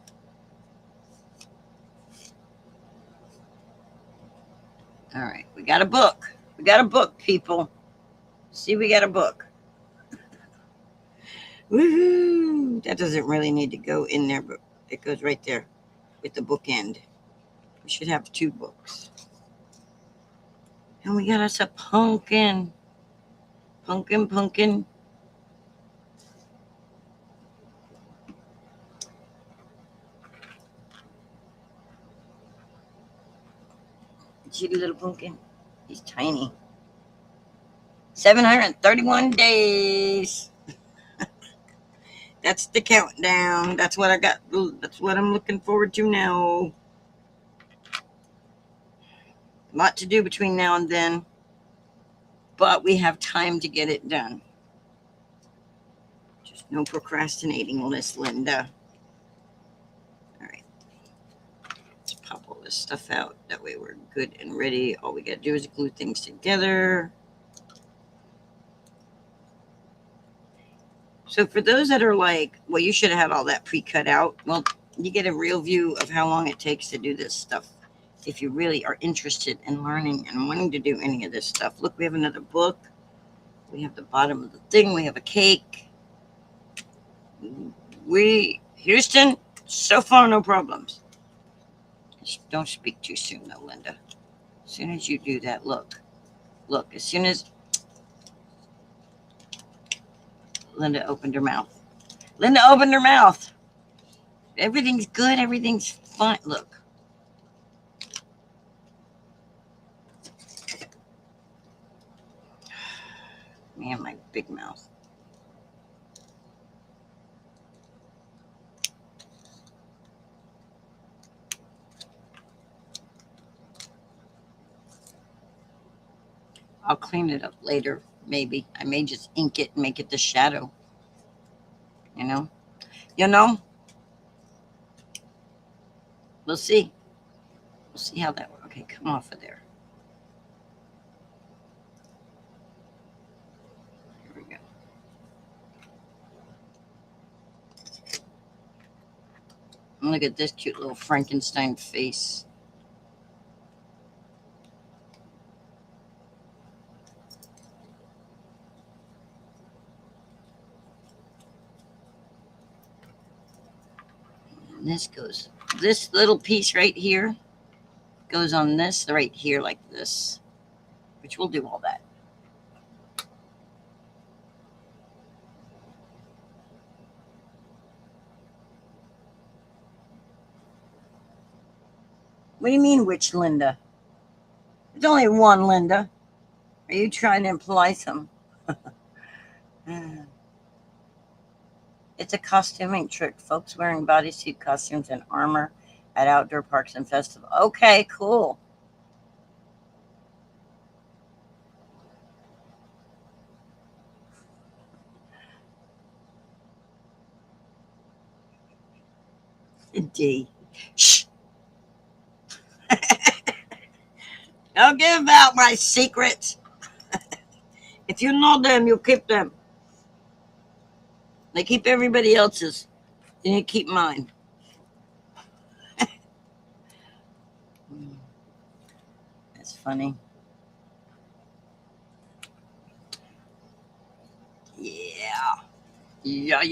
All right, we got a book. We got a book, people. See, we got a book. Woohoo! That doesn't really need to go in there, but it goes right there with the bookend. We should have 2 books. And we got us a pumpkin. Pumpkin. See the little pumpkin? He's tiny. 731 days. That's the countdown. That's what I got. That's what I'm looking forward to now. A lot to do between now and then, but we have time to get it done. Just no procrastinating, Miss Linda. All right. Let's pop all this stuff out. That way we're good and ready. All we got to do is glue things together. So for those that are like, well, you should have had all that pre-cut out. Well, you get a real view of how long it takes to do this stuff. If you really are interested in learning and wanting to do any of this stuff. Look, we have another book. We have the bottom of the thing. We have a cake. Houston, so far, no problems. Just don't speak too soon, though, Linda. As soon as you do that, look, as soon as Linda opened her mouth. Everything's good. Everything's fine. Look. Me and my big mouth. I'll clean it up later Maybe. I may just ink it and make it the shadow. You know? You know? We'll see. We'll see how that works. Okay, come off of there. Here we go. And look at this cute little Frankenstein face. And this little piece right here goes on this right here like this, which we'll do all that. What do you mean, which Linda? There's only one Linda. Are you trying to imply some? It's a costuming trick. Folks wearing bodysuit costumes and armor at outdoor parks and festivals. Okay, cool. D. Shh. Don't give out my secrets. If you know them, you keep them. They keep everybody else's. And you keep mine. That's funny. Yeah. Yeah.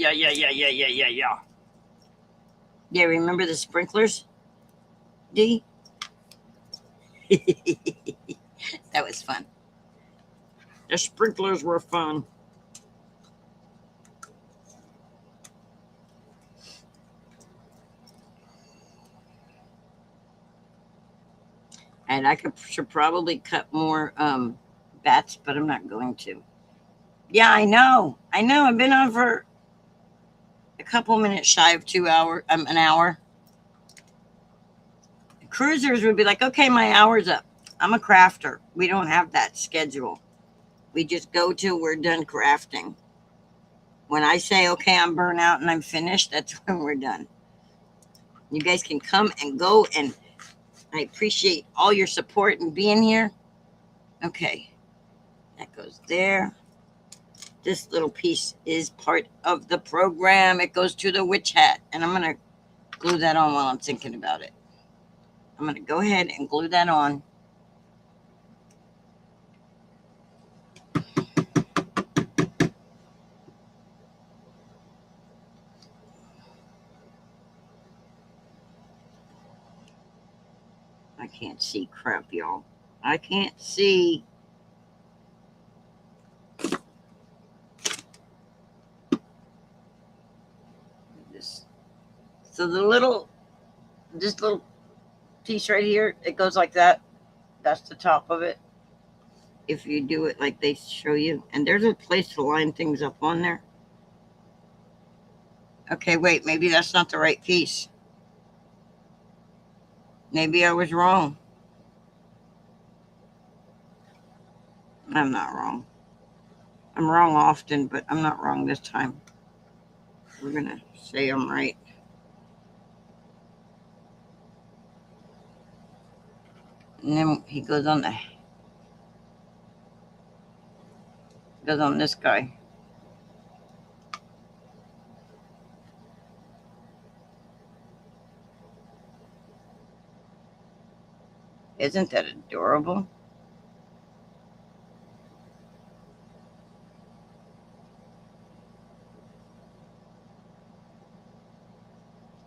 Yeah, remember the sprinklers? D? That was fun. The sprinklers were fun. And I should probably cut more bats, but I'm not going to. Yeah, I know. I've been on for a couple minutes shy of an hour. Cruisers would be like, okay, my hour's up. I'm a crafter. We don't have that schedule. We just go till we're done crafting. When I say, okay, I'm burnt out and I'm finished, that's when we're done. You guys can come and go, and I appreciate all your support and being here. Okay, that goes there. This little piece is part of the program. It goes to the witch hat, and I'm going to glue that on while I'm thinking about it. I'm going to go ahead and glue that on. I can't see crap, y'all. I can't see. So this little piece right here, it goes like that. That's the top of it. If you do it like they show you. And there's a place to line things up on there. Okay, wait, maybe that's not the right piece. Maybe I was wrong. I'm not wrong. I'm wrong often, but I'm not wrong this time. We're going to say I'm right. And then he goes on this guy. Isn't that adorable?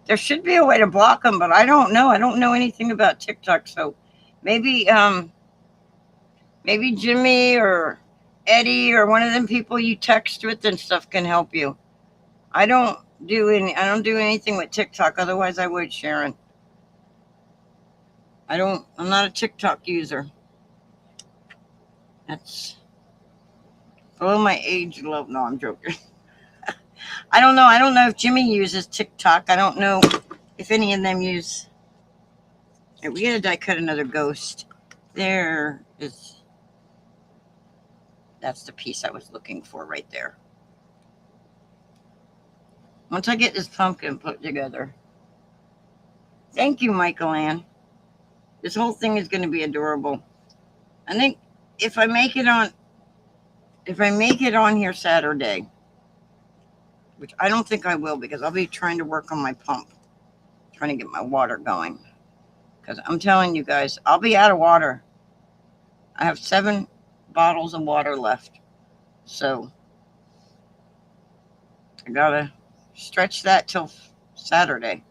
There should be a way to block them, but I don't know. I don't know anything about TikTok, so maybe maybe Jimmy or Eddie or one of them people you text with and stuff can help you. I don't do anything with TikTok, otherwise I would, Sharon. I'm not a TikTok user. That's below my age level. No, I'm joking. I don't know. I don't know if Jimmy uses TikTok. I don't know if any of them use. Right, we gotta die cut another ghost. There is. That's the piece I was looking for right there. Once I get this pumpkin put together. Thank you, Michael Ann. This whole thing is going to be adorable. I think if I make it on here Saturday, which I don't think I will because I'll be trying to work on my pump, trying to get my water going. Because I'm telling you guys, I'll be out of water. I have 7 bottles of water left. So I gotta stretch that till Saturday.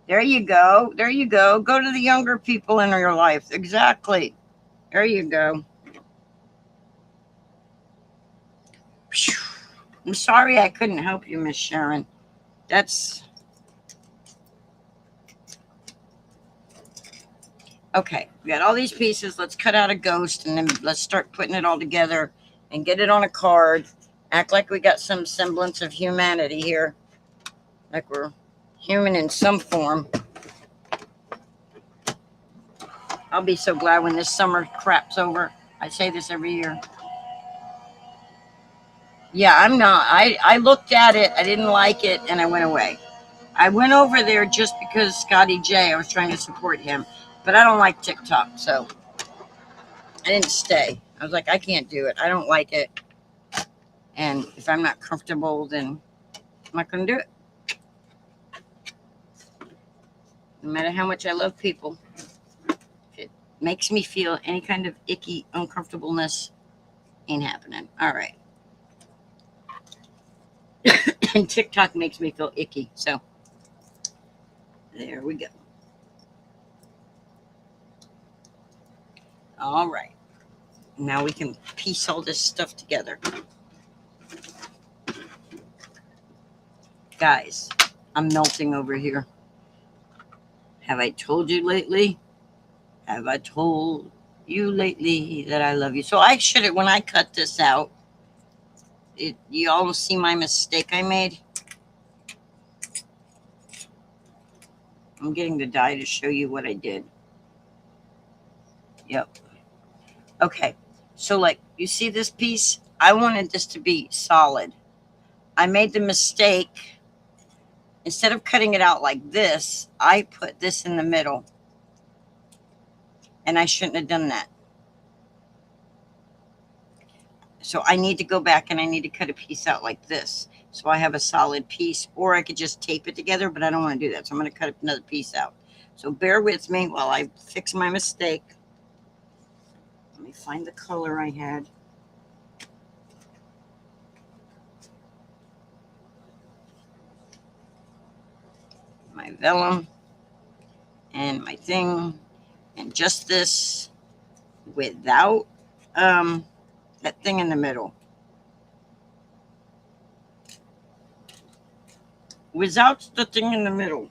There you go. There you go. Go to the younger people in your life. Exactly. There you go. I'm sorry I couldn't help you, Miss Sharon. That's okay. We got all these pieces. Let's cut out a ghost and then let's start putting it all together and get it on a card. Act like we got some semblance of humanity here. Like we're human in some form. I'll be so glad when this summer crap's over. I say this every year. Yeah, I'm not. I looked at it. I didn't like it, and I went away. I went over there just because Scotty J, I was trying to support him. But I don't like TikTok, so I didn't stay. I was like, I can't do it. I don't like it. And if I'm not comfortable, then I'm not going to do it. No matter how much I love people, if it makes me feel any kind of icky uncomfortableness, ain't happening. All right. And TikTok makes me feel icky. So there we go. All right. Now we can piece all this stuff together. Guys, I'm melting over here. Have I told you lately? Have I told you lately that I love you? So I should have, when I cut this out, you all see my mistake I made. I'm getting the die to show you what I did. Yep. Okay. So like, you see this piece? I wanted this to be solid. I made the mistake. Instead of cutting it out like this, I put this in the middle. And I shouldn't have done that. So I need to go back and I need to cut a piece out like this. So I have a solid piece, or I could just tape it together, but I don't want to do that. So I'm going to cut another piece out. So bear with me while I fix my mistake. Let me find the color I had. My vellum and my thing, and just this without that thing in the middle. Without the thing in the middle.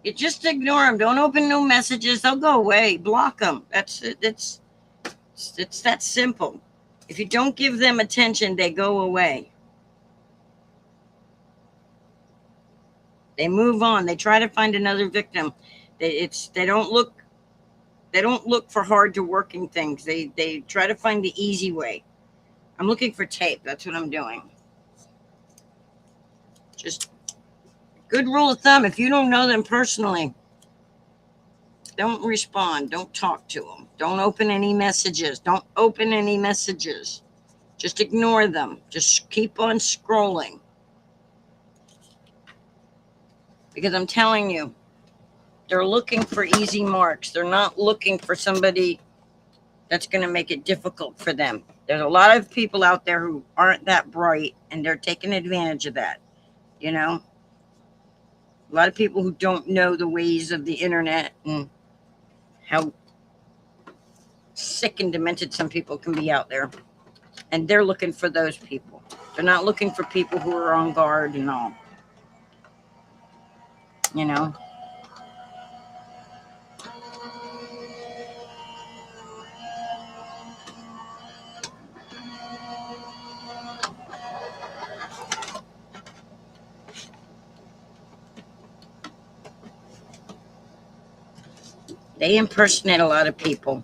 You just ignore them. Don't open no messages. They'll go away. Block them. That's it. It's that simple. If you don't give them attention, they go away. They move on. They try to find another victim. They don't look for hard to working things. They try to find the easy way. I'm looking for tape. That's what I'm doing. Just good rule of thumb, if you don't know them personally, don't respond. Don't talk to them. Don't open any messages. Don't open any messages. Just ignore them. Just keep on scrolling. Because I'm telling you, they're looking for easy marks. They're not looking for somebody that's going to make it difficult for them. There's a lot of people out there who aren't that bright, and they're taking advantage of that, you know? A lot of people who don't know the ways of the internet and how sick and demented some people can be out there. And they're looking for those people. They're not looking for people who are on guard and all. You know? They impersonate a lot of people.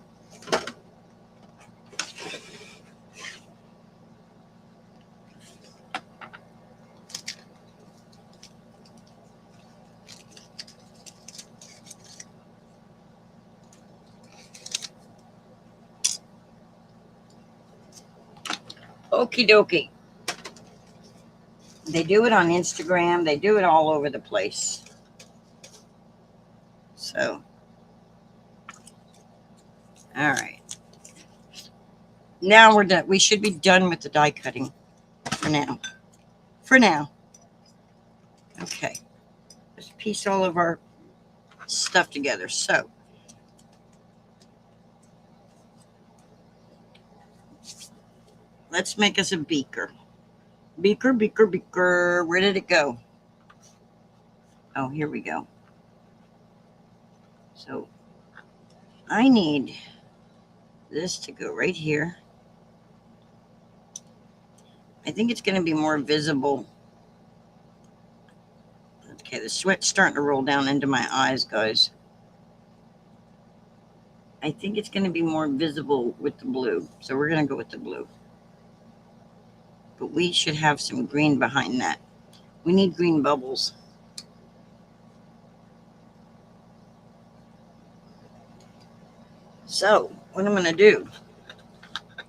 Okie dokie. They do it on Instagram. They do it all over the place. So, all right. Now we're done. We should be done with the die cutting for now. For now. Okay. Let's piece all of our stuff together. So, let's make us a beaker. Beaker, beaker, beaker. Where did it go? Oh, here we go. So, I need this to go right here. I think it's going to be more visible. Okay, the sweat's starting to roll down into my eyes, guys. I think it's going to be more visible with the blue. So we're going to go with the blue. But we should have some green behind that. We need green bubbles. So what I'm going to do,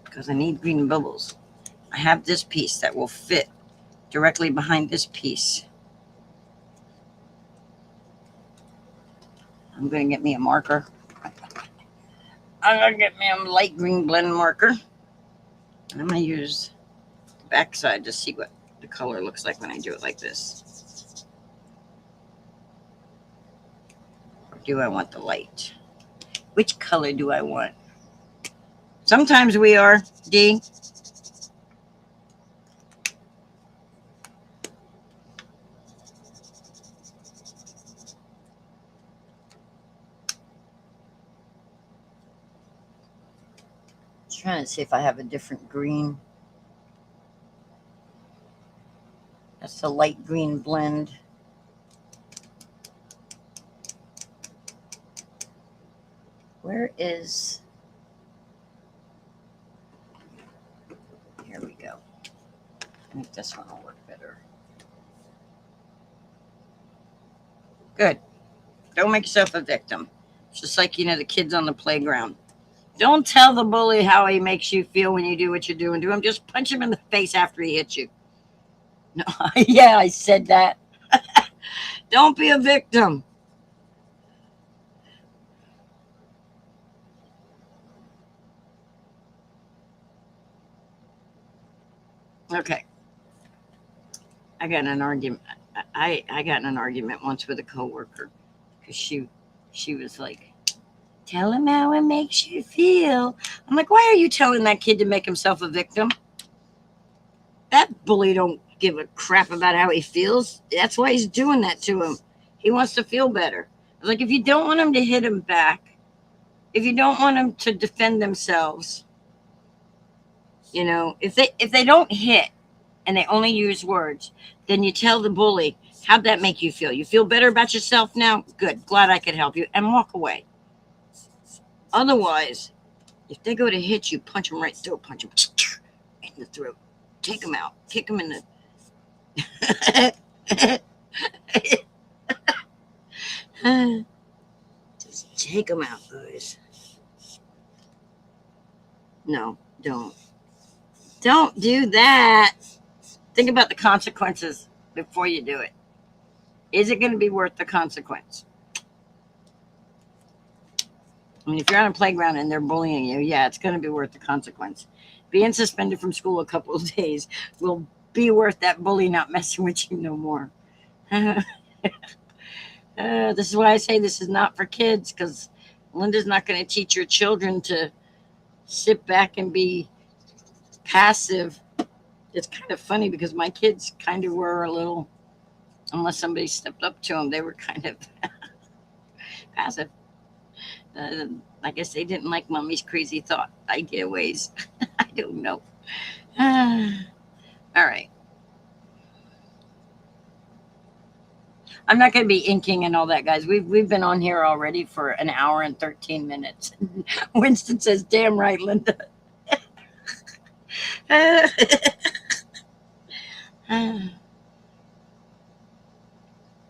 because I need green bubbles, I have this piece that will fit directly behind this piece. I'm going to get me a marker. I'm going to get me a light green blend marker. And I'm going to use backside to see what the color looks like when I do it like this. Or do I want the light? Which color do I want? Sometimes we are, D. Trying to see if I have a different green. That's the light green blend. Where is... Here we go. I think this one will work better. Good. Don't make yourself a victim. It's just like, you know, the kids on the playground. Don't tell the bully how he makes you feel when you do what you're doing to him. Just punch him in the face after he hits you. No, yeah, I said that. Don't be a victim. Okay. I got in an argument. I got in an argument once with a coworker because she was like, tell him how it makes you feel. I'm like, why are you telling that kid to make himself a victim? That bully don't give a crap about how he feels. That's why he's doing that to him. He wants to feel better. I was like, if you don't want him to hit him back, if you don't want him to defend themselves, you know, if they don't hit and they only use words, then you tell the bully, how'd that make you feel? You feel better about yourself now? Good. Glad I could help you. And walk away. Otherwise, if they go to hit you, punch them right through. Punch them in the throat. Take them out. Kick them in the... Just take them out, guys. No, don't. Don't do that. Think about the consequences before you do it. Is it going to be worth the consequence? I mean, if you're on a playground and they're bullying you, yeah, it's going to be worth the consequence. Being suspended from school a couple of days will be worth that bully not messing with you no more. This is why I say this is not for kids, because Linda's not going to teach your children to sit back and be passive. It's kind of funny because my kids kind of were a little, unless somebody stepped up to them, they were kind of passive. Uh, I guess they didn't like mommy's crazy thought idea ways. I don't know. All right. I'm not going to be inking and all that, guys. We've been on here already for an hour and 13 minutes. Winston says, "Damn right, Linda."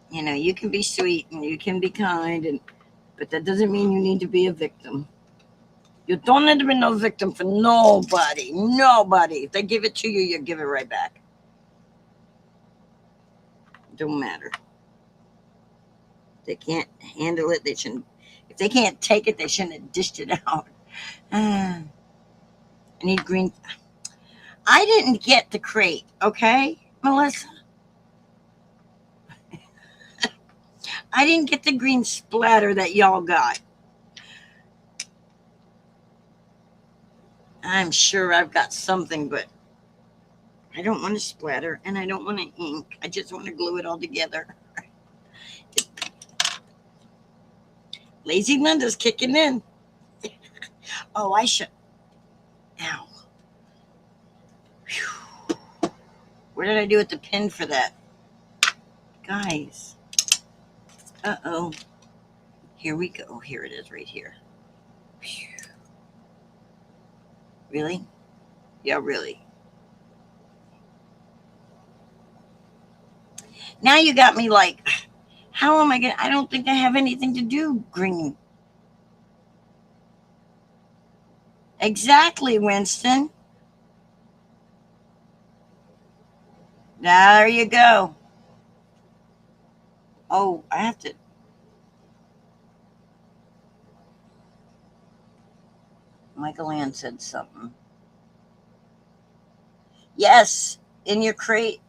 You know, you can be sweet and you can be kind, but that doesn't mean you need to be a victim. You don't need to be no victim for nobody. Nobody. If they give it to you, you give it right back. Don't matter. They can't handle it. They shouldn't. If they can't take it, they shouldn't have dished it out. I need green. I didn't get the crate, okay, Melissa? I didn't get the green splatter that y'all got. I'm sure I've got something, but I don't want to splatter and I don't want to ink. I just want to glue it all together. Lazy Linda's kicking in. Oh, I should. Ow. Whew. Where did I do with the pin for that? Guys. Uh-oh. Here we go. Here it is right here. Whew. Really? Yeah, really. Now you got me like, how am I going to, I don't think I have anything to do green. Exactly, Winston. There you go. Oh, I have to. Michael Ann said something. Yes, in your crate.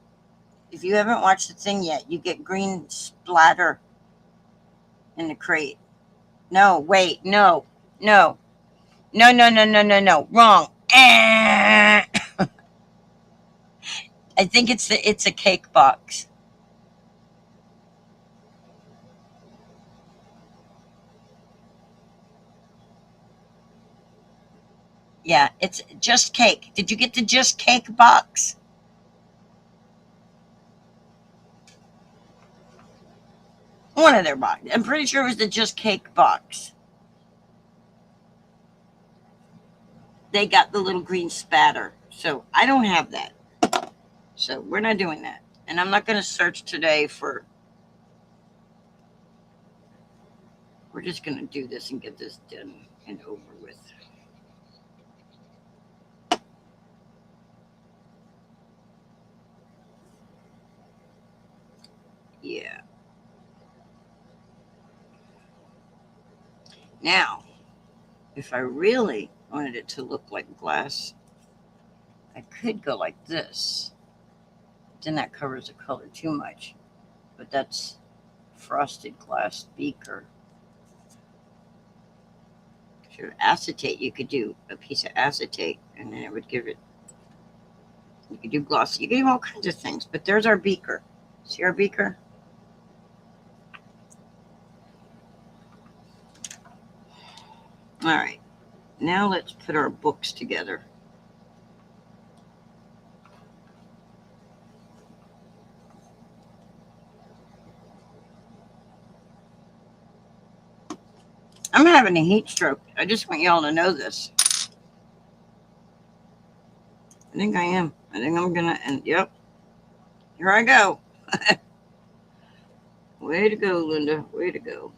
If you haven't watched the thing yet, you get green splatter in the crate. No, wait, no. No, no. Wrong. I think it's a cake box. Yeah, it's just cake. Did you get the just cake box? One of their boxes. I'm pretty sure it was the just cake box. They got the little green spatter. So I don't have that. So we're not doing that. And I'm not going to search today for. We're just going to do this and get this done and over with. Yeah. Now, if I really wanted it to look like glass, I could go like this. Then that covers the color too much. But that's frosted glass beaker. Sure, acetate, you could do a piece of acetate and then it would give it, you could do glossy, you could do all kinds of things. But there's our beaker. See our beaker? All right, now let's put our books together. I'm having a heat stroke. I just want y'all to know this. I think I am. I think I'm gonna, and yep, here I go. Way to go, Linda. Way to go.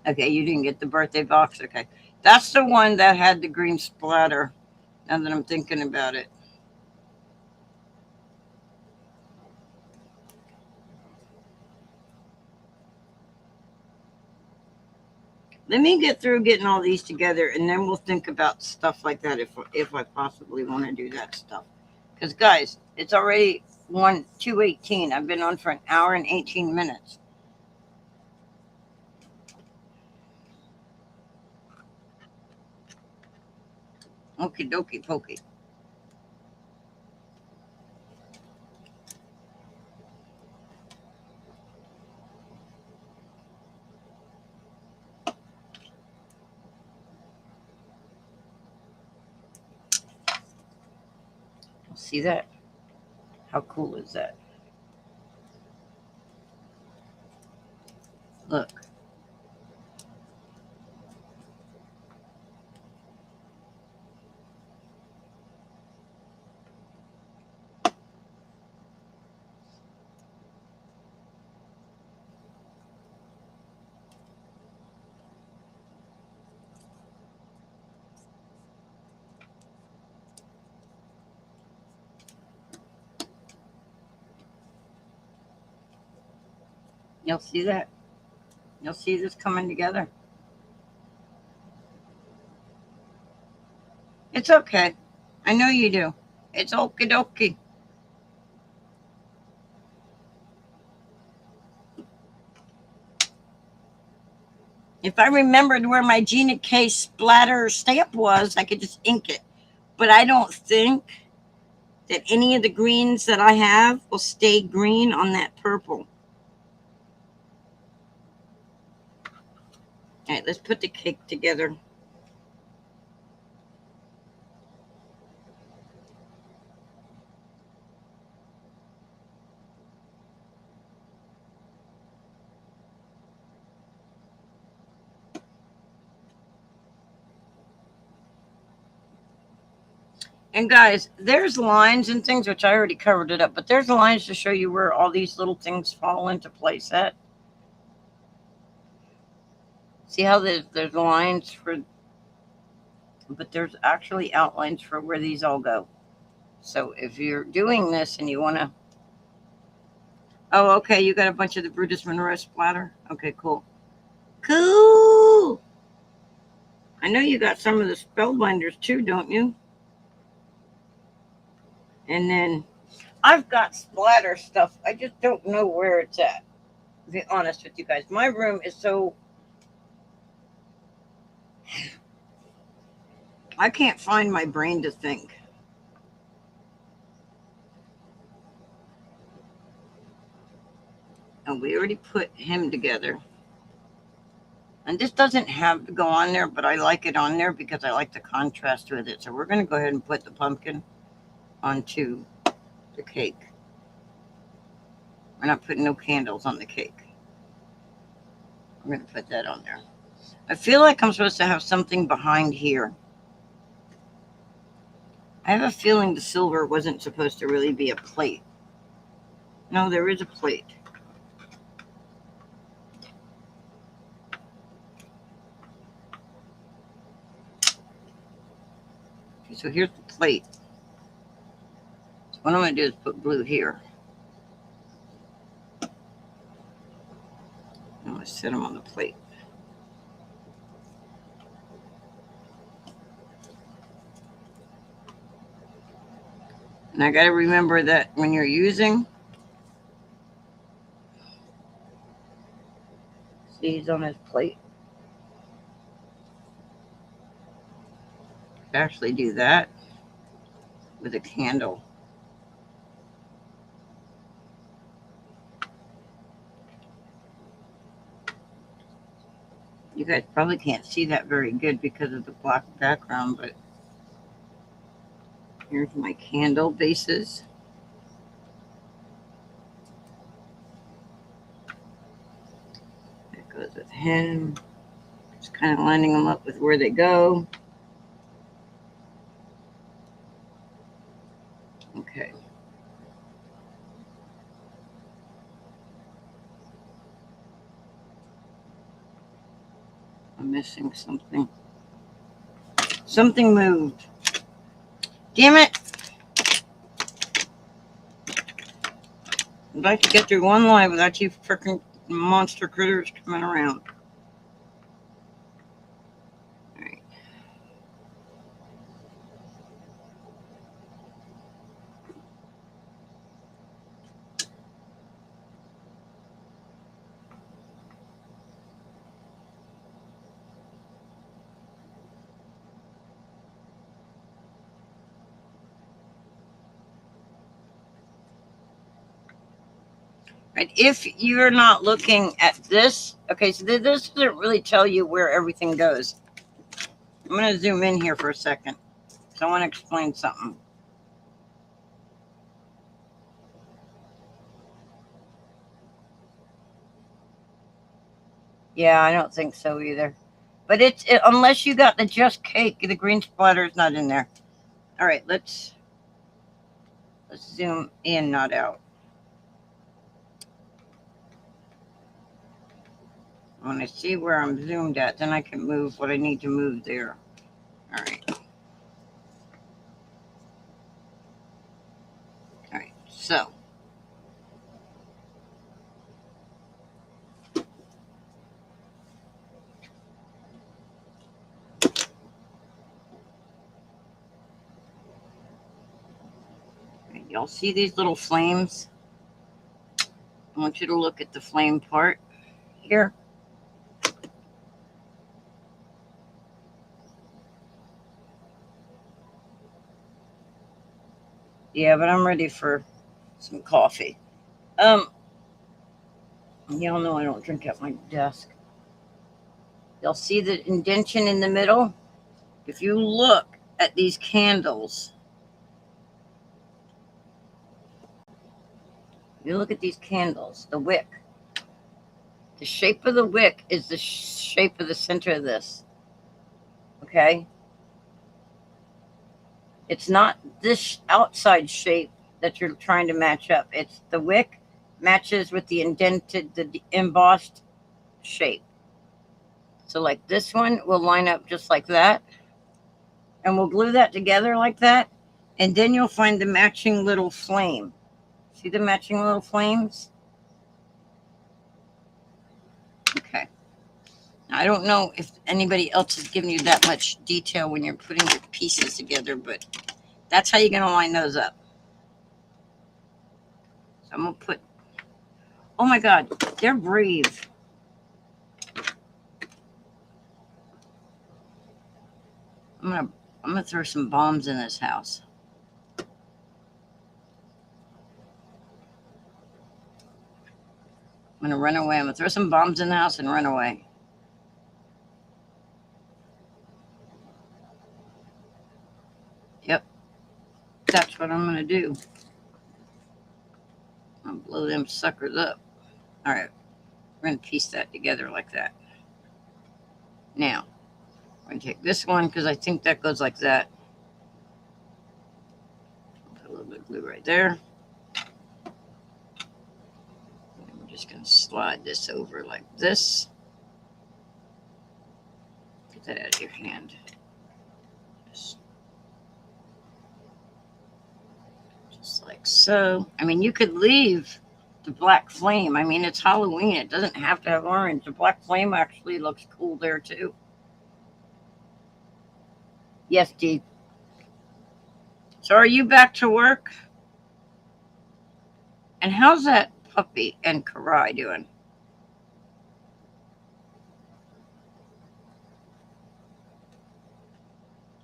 Okay, you didn't get the birthday box. Okay. That's the one that had the green splatter. Now that I'm thinking about it. Let me get through getting all these together, and then we'll think about stuff like that if I possibly want to do that stuff. Because, guys, it's already 2:18. I've been on for an hour and 18 minutes. Okie dokie pokey. See that? How cool is that? Look. You'll see that. You'll see this coming together. It's okay. I know you do. It's okie dokie. If I remembered where my Gina K splatter stamp was, I could just ink it. But I don't think that any of the greens that I have will stay green on that purple. All right, let's put the cake together. And guys, there's lines and things, which I already covered it up, but there's lines to show you where all these little things fall into place at. See how there's lines for, but there's actually outlines for where these all go. So if you're doing this and you want to, oh, okay, you got a bunch of the Brutus Monroe splatter. Okay, cool. Cool. I know you got some of the Spellbinders too, don't you? And then I've got splatter stuff. I just don't know where it's at. To be honest with you guys, my room is so, I can't find my brain to think. And we already put him together. And this doesn't have to go on there, but I like it on there because I like the contrast with it. So we're going to go ahead and put the pumpkin onto the cake. We're not putting no candles on the cake. We're going to put that on there. I feel like I'm supposed to have something behind here. I have a feeling the silver wasn't supposed to really be a plate. No, there is a plate. Okay, so here's the plate. So what I'm going to do is put blue here. I'm going to set them on the plate. And I got to remember that when you're using, see, he's on his plate. Actually do that with a candle. You guys probably can't see that very good because of the black background, but here's my candle bases. That goes with him. Just kind of lining them up with where they go. Okay. I'm missing something. Something moved. Damn it. I'd like to get through one live without you freaking monster critters coming around. All right. Right? If you're not looking at this, okay, so this doesn't really tell you where everything goes. I'm going to zoom in here for a second. So I want to explain something. Yeah, I don't think so either. But unless you got the just cake, the green splatter is not in there. All right, let's zoom in, not out. When I see where I'm zoomed at, then I can move what I need to move there. All right. All right, so. Y'all see these little flames? I want you to look at the flame part here. Yeah, but I'm ready for some coffee. Y'all know I don't drink at my desk. Y'all see the indentation in the middle? If you look at these candles, you look at these candles, the wick. The shape of the wick is the shape of the center of this. Okay? It's not this outside shape that you're trying to match up. It's the wick matches with the embossed shape. So like this one will line up just like that. And we'll glue that together like that. And then you'll find the matching little flame. See the matching little flames? Okay. I don't know if anybody else has given you that much detail when you're putting your pieces together, but that's how you're going to line those up. So I'm going to put, oh my God, they're brave. I'm gonna throw some bombs in this house. I'm gonna run away. I'm gonna throw some bombs in the house and run away. Yep, that's what I'm gonna do. I'll blow them suckers up. All right, we're gonna piece that together like that. Now, I'm gonna take this one because I think that goes like that. Put a little bit of glue right there. And we're just gonna slide this over like this. Get that out of your hand. Just like so. I mean, you could leave the black flame. I mean, it's Halloween. It doesn't have to have orange. The black flame actually looks cool there too. Yes, Dee. So are you back to work? And how's that puppy and Karai doing?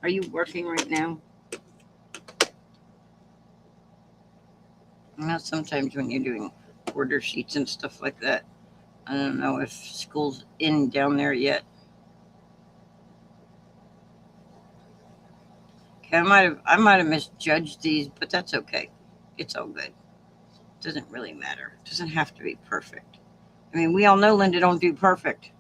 Are you working right now? I know sometimes when you're doing order sheets and stuff like that, I don't know if school's in down there yet. Okay, I might have misjudged these, but that's okay. It's all good. It doesn't really matter. It doesn't have to be perfect. I mean, we all know Linda don't do perfect.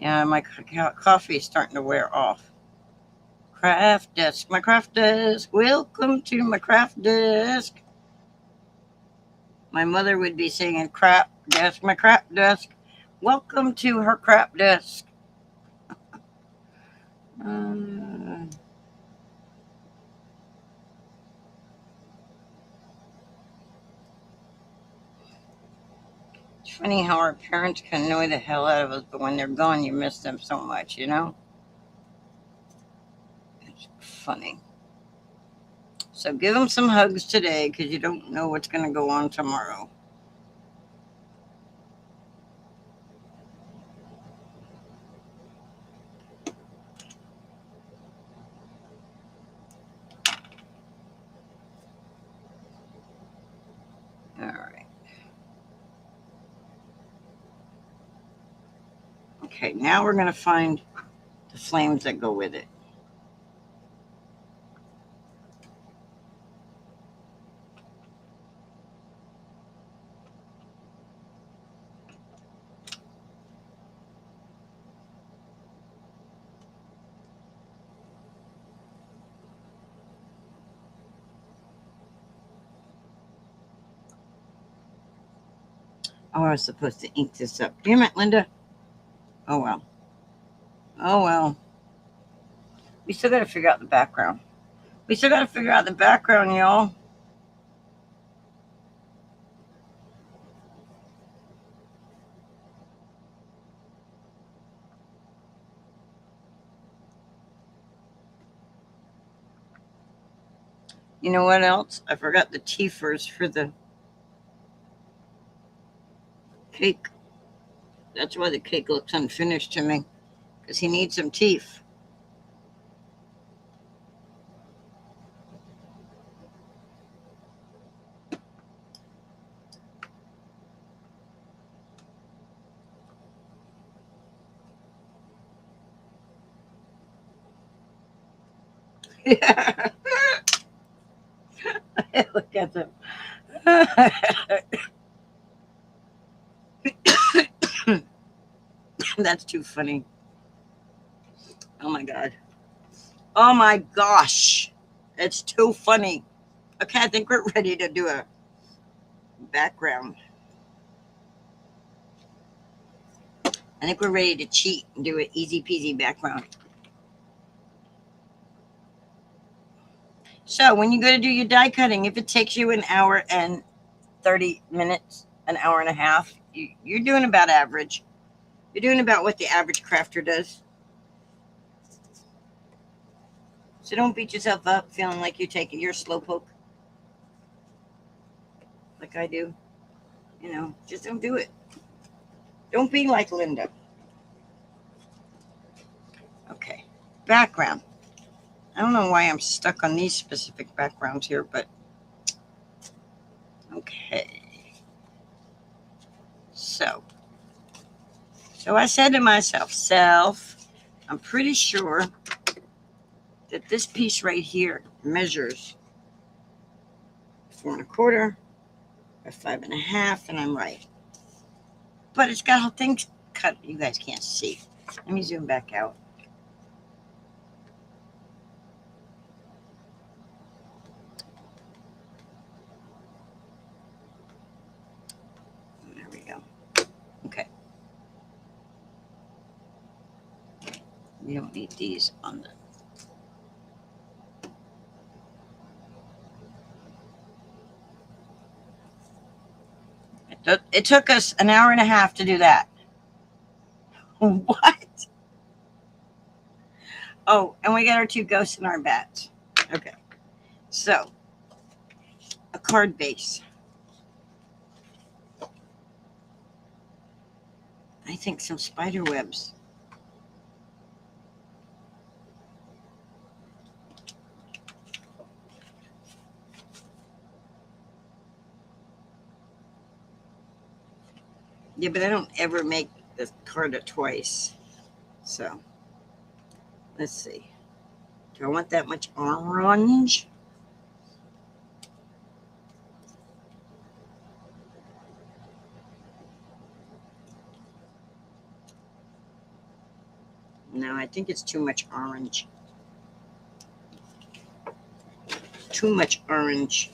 Yeah, my coffee is starting to wear off. Craft desk, my craft desk. Welcome to my craft desk. My mother would be singing crap desk, my crap desk. Welcome to her crap desk. funny how our parents can annoy the hell out of us, but when they're gone, you miss them so much, you know? It's funny. So give them some hugs today because you don't know what's going to go on tomorrow. All right. Okay, now we're going to find the flames that go with it. Oh, I was supposed to ink this up. Damn it, Linda. Oh, well. Oh, well. We still got to figure out the background. We still got to figure out the background, y'all. You know what else? I forgot the teethers for the cake. That's why the cake looks unfinished to me, because he needs some teeth. Look at them. That's too funny. Oh my God. Oh my gosh. It's too funny. Okay, I think we're ready to do a background. I think we're ready to cheat and do an easy peasy background. So when you go to do your die cutting, if it takes you an hour and 30 minutes, an hour and a half, you're doing about average. You're doing about what the average crafter does. So don't beat yourself up feeling like you're taking your slow poke like I do. You know, just don't do it. Don't be like Linda. Okay, background. I don't know why I'm stuck on these specific backgrounds here, but okay. So I said to myself, I'm pretty sure that this piece right here measures 4¼ by 5½, and I'm right. But it's got how things cut. You guys can't see. Let me zoom back out. There we go. Okay. We don't need these on the. It took us an hour and a half to do that. What? Oh, and we got our 2 ghosts and our bats. Okay. So, a card base. I think some spider webs. Yeah, but I don't ever make the card twice. So, let's see. Do I want that much orange? No, I think it's too much orange. Too much orange.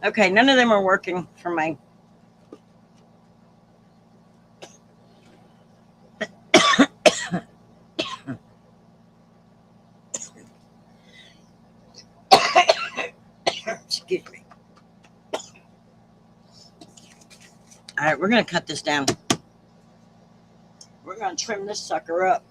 Okay, none of them are working for my... Excuse me. All right, we're going to cut this down. We're going to trim this sucker up.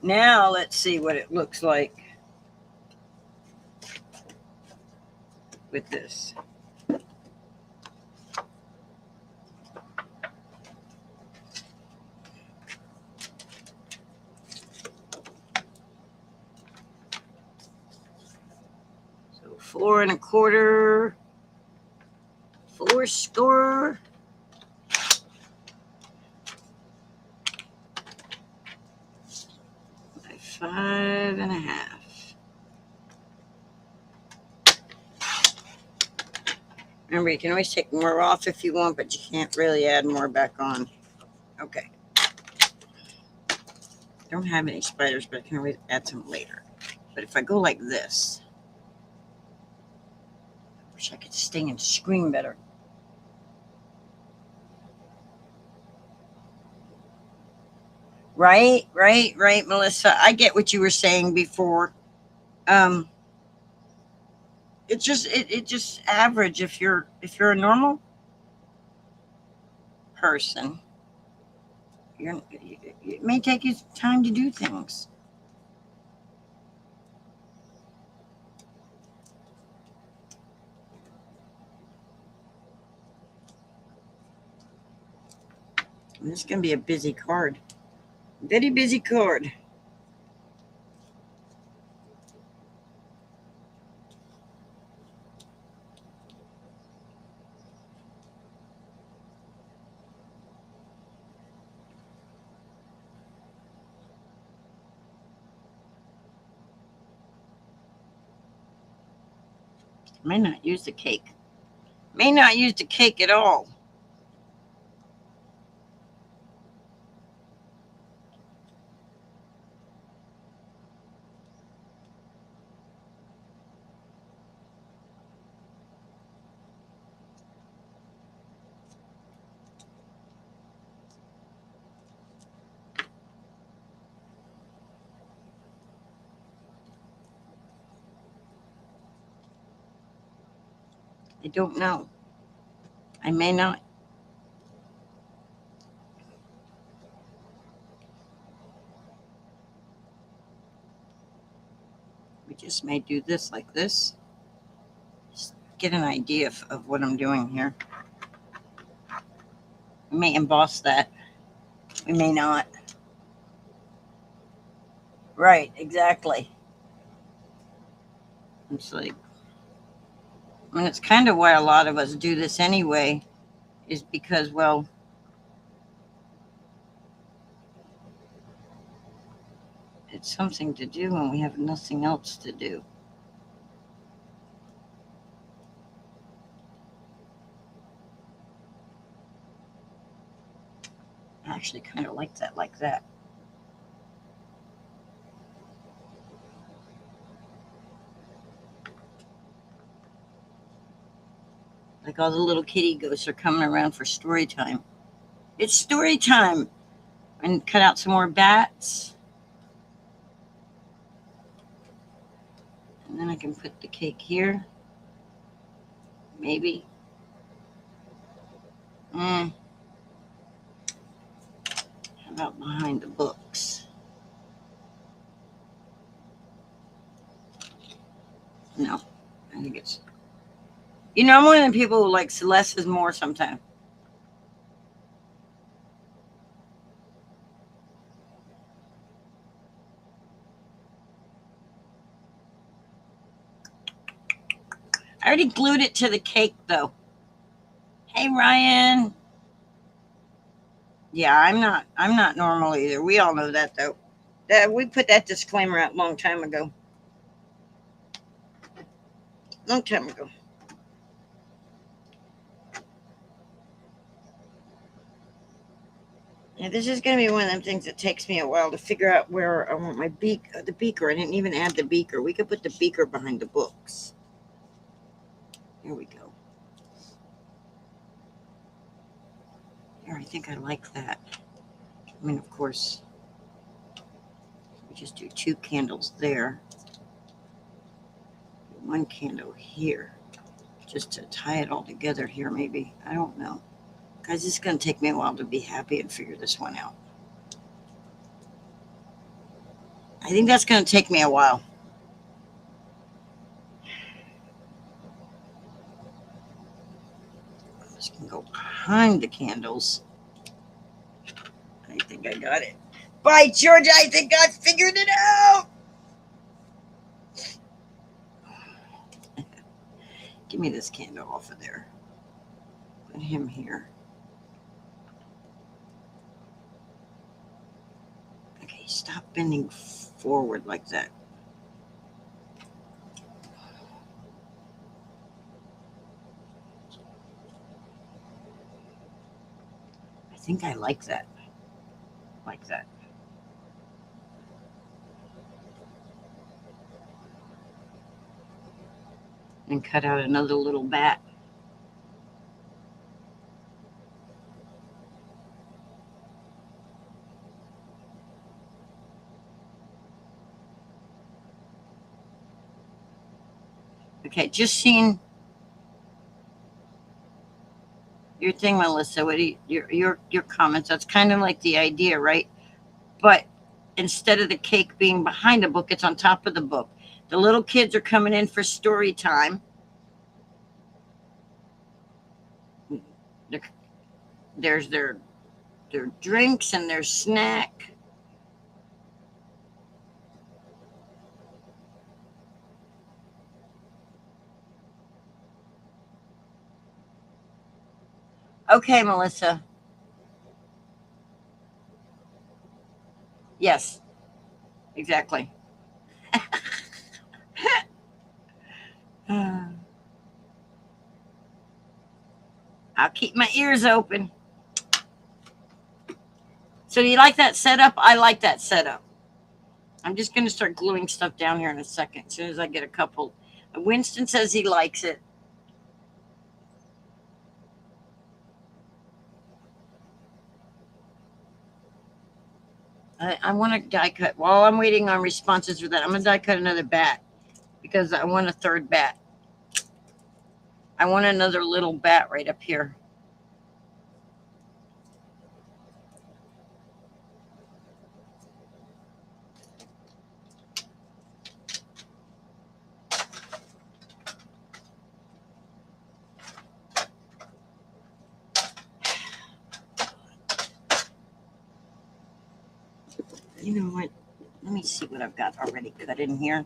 Now let's see what it looks like with this. So 4 1/4, 4 score. By 5 1/2. Remember, you can always take more off if you want, but you can't really add more back on. Okay. Don't have any spiders, but I can always add some later. But if I go like this, I wish I could sting and scream better. Right, Melissa. I get what you were saying before. It's just average. If you're a normal person, it may take you time to do things. And this is going to be a busy card. Very busy card. May not use the cake. May not use the cake at all. I don't know. I may not. We just may do this like this. Just get an idea of what I'm doing here. We may emboss that. We may not. Right, exactly. It's like, I mean, it's kind of why a lot of us do this anyway, is because, well, it's something to do when we have nothing else to do. I actually kind of like that like that. Like all the little kitty ghosts are coming around for story time. It's story time! And cut out some more bats. And then I can put the cake here. Maybe. How about behind the books? No. I think it's... You know, I'm one of the people who likes less is more sometimes. I already glued it to the cake though. Hey Ryan. Yeah, I'm not normal either. We all know that though. That we put that disclaimer out a long time ago. Long time ago. Yeah, this is going to be one of them things that takes me a while to figure out where I want my the beaker. I didn't even add the beaker. We could put the beaker behind the books. Here we go. Here, I think I like that. I mean, of course, we just do 2 candles there. 1 candle here. Just to tie it all together here, maybe. I don't know. Guys, it's going to take me a while to be happy and figure this one out. I think that's going to take me a while. This can go behind the candles. I think I got it. By Georgia, I think I figured it out. Give me this candle off of there. Put him here. Okay, stop bending forward like that. I think I like that. Like that. And cut out another little bat. Okay, just seen your thing, Melissa. What do you, your comments? That's kind of like the idea, right? But instead of the cake being behind the book, it's on top of the book. The little kids are coming in for story time. There's their drinks and their snack. Okay, Melissa. Yes, exactly. I'll keep my ears open. So do you like that setup? I like that setup. I'm just going to start gluing stuff down here in a second, as soon as I get a couple. Winston says he likes it. I want to die cut. While I'm waiting on responses for that, I'm going to die cut another bat because I want a 3rd bat. I want another little bat right up here. You know what? Let me see what I've got already cut in here.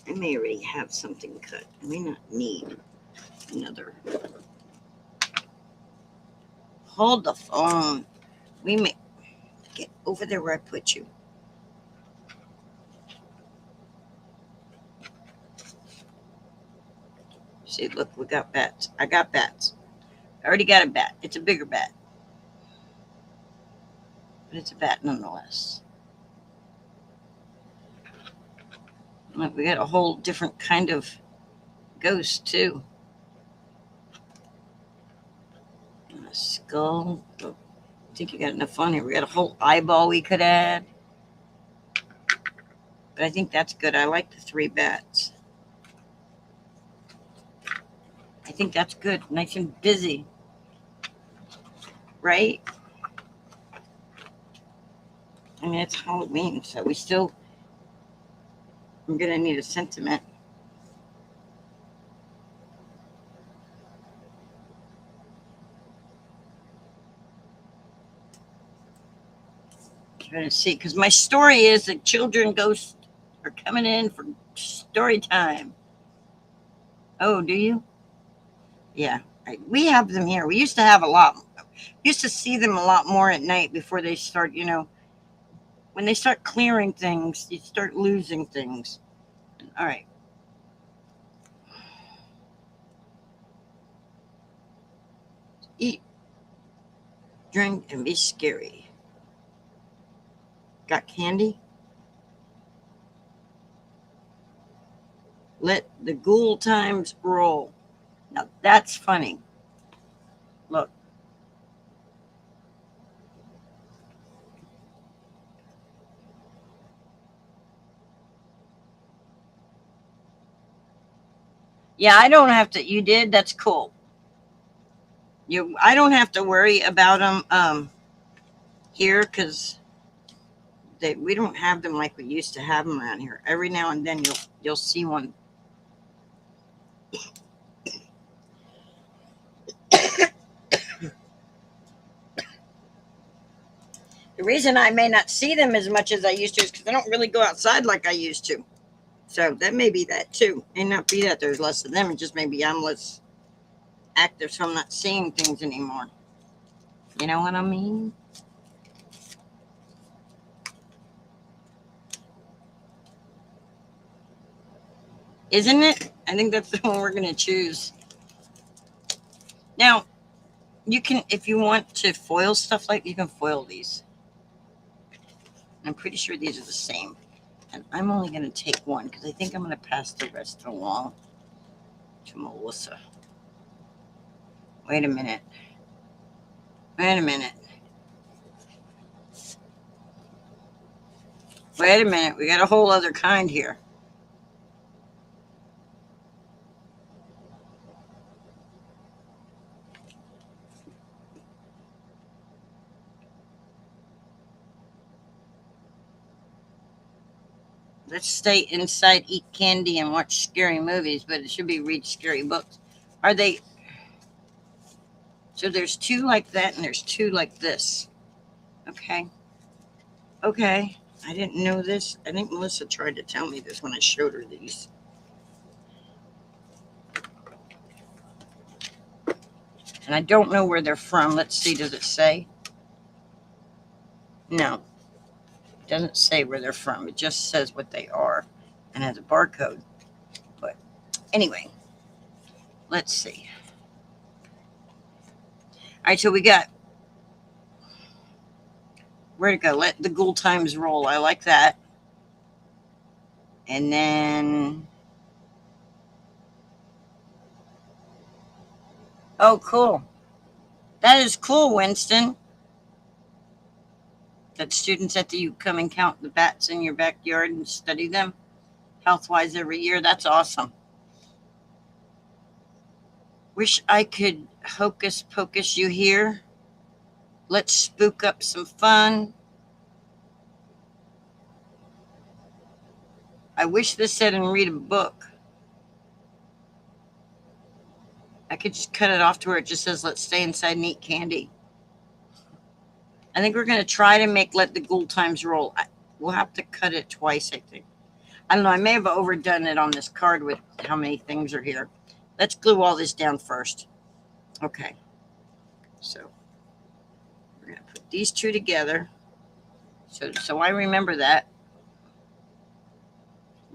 I may already have something cut. I may not need another. Hold the phone. We may get over there where I put you. See, look, we got bats. I got bats. I already got a bat. It's a bigger bat. But it's a bat nonetheless. Look, we got a whole different kind of ghost, too. And a skull. Oh, I think you got enough on here. We got a whole eyeball we could add. But I think that's good. I like the 3 bats. I think that's good. Nice and busy. Right? I mean, it's Halloween, so we still... I'm going to need a sentiment. trying to see, because my story is that children ghosts are coming in for story time. Oh, do you? Yeah, we have them here. We used to have a lot. Used to see them a lot more at night before they start. When they start clearing things, you start losing things. All right. Eat, drink, and be scary. Got candy? Let the ghoul times roll. Now that's funny. Look. Yeah, I don't have to. You did? That's cool. I don't have to worry about them here because we don't have them like we used to have them around here. Every now and then you'll see one. The reason I may not see them as much as I used to is because I don't really go outside like I used to. So that may be that too. May not be that there's less of them. It just maybe I'm less active, so I'm not seeing things anymore. You know what I mean? Isn't it? I think that's the one we're going to choose. Now, you can, if you want to foil stuff like, you can foil these. I'm pretty sure these are the same. And I'm only going to take one because I think I'm going to pass the rest along to Melissa. Wait a minute. Wait a minute. Wait a minute. We got a whole other kind here. Let's stay inside, eat candy, and watch scary movies, but it should be read scary books. Are they? So there's two like that, and there's two like this. Okay. Okay. I didn't know this. I think Melissa tried to tell me this when I showed her these. And I don't know where they're from. Let's see. Does it say? No. It doesn't say where they're from. It just says what they are and has a barcode. But anyway, let's see. All right, so we got, where'd it go? Let the ghoul times roll. I like that. And then, oh, cool. That is cool, Winston. That students at the U come and count the bats in your backyard and study them health-wise every year. That's awesome. Wish I could hocus pocus you here. Let's spook up some fun. I wish this said and read a book. I could just cut it off to where it just says, let's stay inside and eat candy. I think we're going to try to make let the ghoul times roll. We'll have to cut it twice, I think. I don't know. I may have overdone it on this card with how many things are here. Let's glue all this down first. Okay. So we're going to put these two together. So I remember that.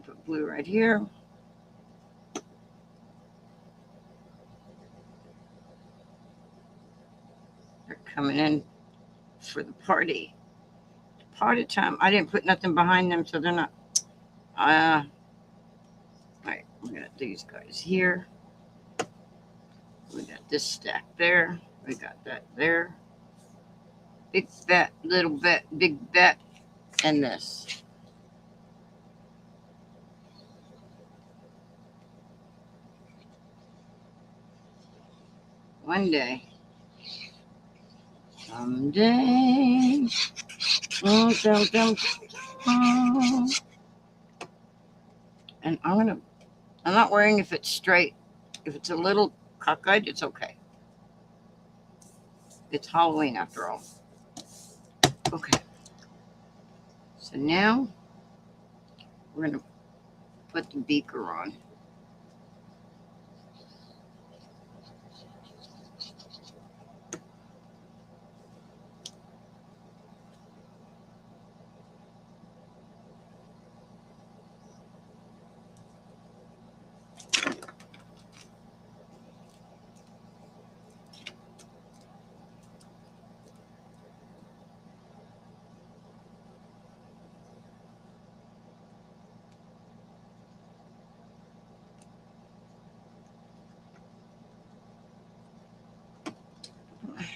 Put glue right here. They're coming in for the party time. I didn't put nothing behind them, so they're not. All right, we got these guys here. We got this stack there. We got that there. Big bat, little bat, big bat, and this. One day. Someday. And I'm not worrying if it's straight. If it's a little cockeyed, it's okay. It's Halloween after all. Okay. So now we're going to put the beaker on.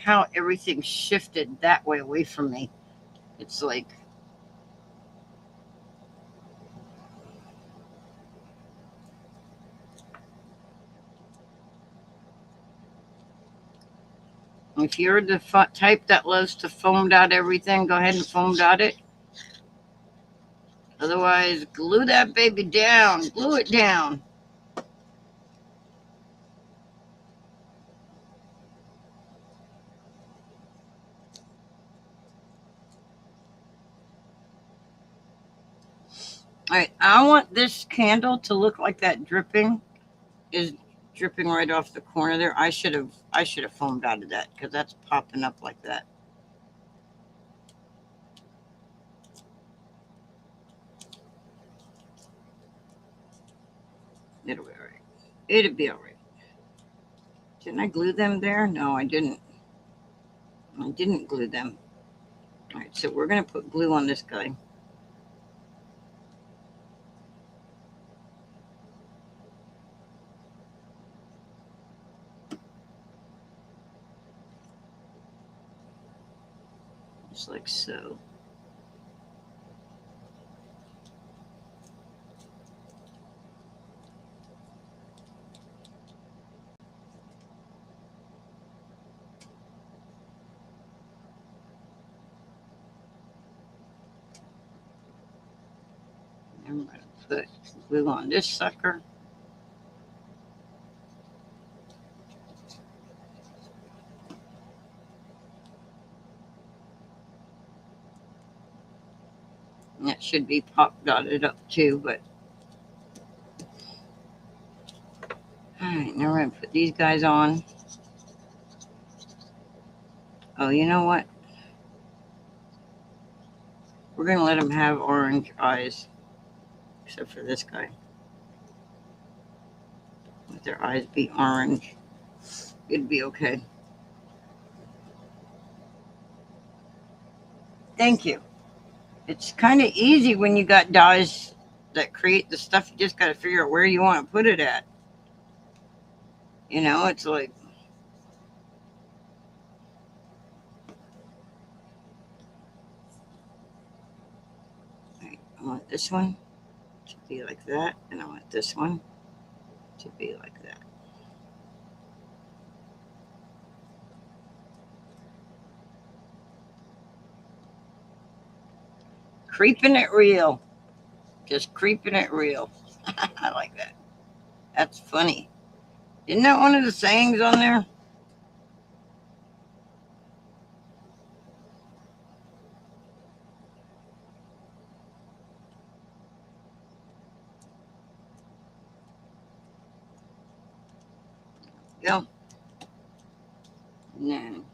How everything shifted that way away from me. It's like, if you're the type that loves to foam dot everything, go ahead and foam dot it. Otherwise, glue that baby down. Glue it down. All right, I want this candle to look like that dripping is dripping right off the corner there. I should have foam dotted that because that's popping up like that. It'll be all right. It'll be all right. Didn't I glue them there? No, I didn't. I didn't glue them. All right, so we're going to put glue on this guy. Just like so. I'm going to put glue on this sucker. And that should be pop dotted up too, but all right, now we're going to put these guys on. Oh, you know what? We're going to let them have orange eyes, except for this guy. Let their eyes be orange. It'd be okay. Thank you. It's kind of easy when you got dyes that create the stuff. You just got to figure out where you want to put it at. You know, it's like, right, I want this one to be like that, and I want this one to be like that. Creeping it real. Just creeping it real. I like that. That's funny. Isn't that one of the sayings on there? Yeah. No.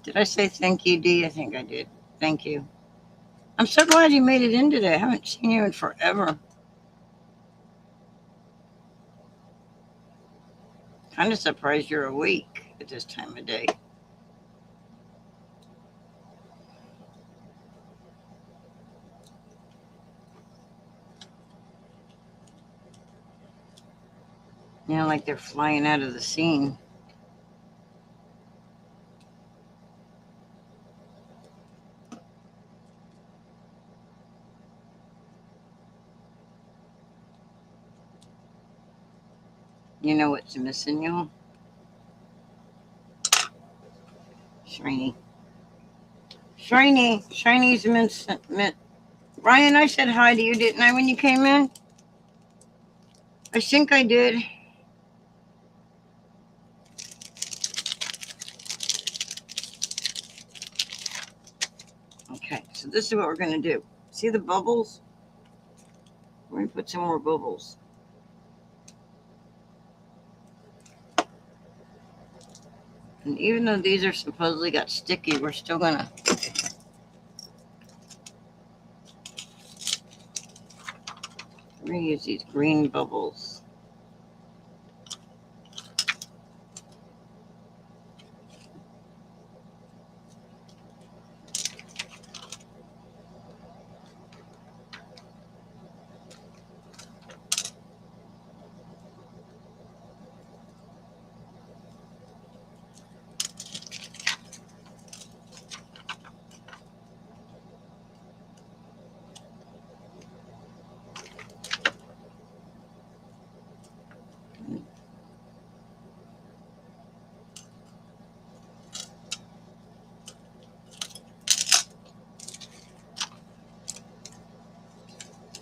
Did I say thank you, Dee? I think I did. Thank you. I'm so glad you made it in today. I haven't seen you in forever. Kind of surprised you're awake at this time of day. You know, like they're flying out of the scene. You know what's missing, y'all? Shiny. Shiny's mint. Ryan, I said hi to you, didn't I, when you came in? I think I did. Okay, so this is what we're going to do. See the bubbles? We're going to put some more bubbles. And even though these are supposedly got sticky, we're still going to use these green bubbles.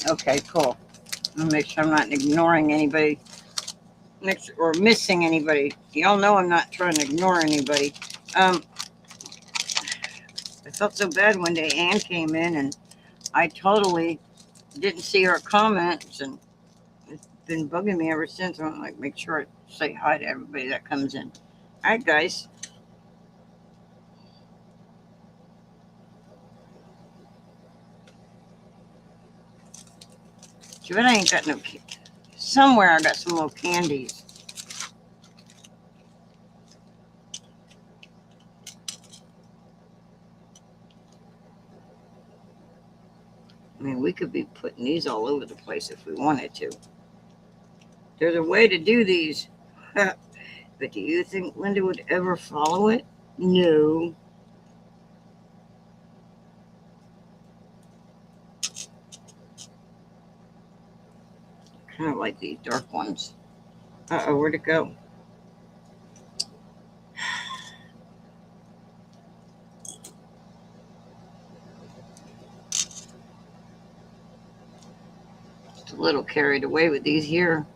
Okay, cool. I'm gonna make sure I'm not ignoring anybody or missing anybody. Y'all know I'm not trying to ignore anybody. I felt so bad one day. Ann came in and I totally didn't see her comments, and it's been bugging me ever since. I'm like, make sure I say hi to everybody that comes in. All right, guys. Too bad I ain't got no. Somewhere I got some little candies. I mean, we could be putting these all over the place if we wanted to. There's a way to do these. But do you think Linda would ever follow it? No. Kind of like these dark ones. Uh-oh, where'd it go? Just a little carried away with these here.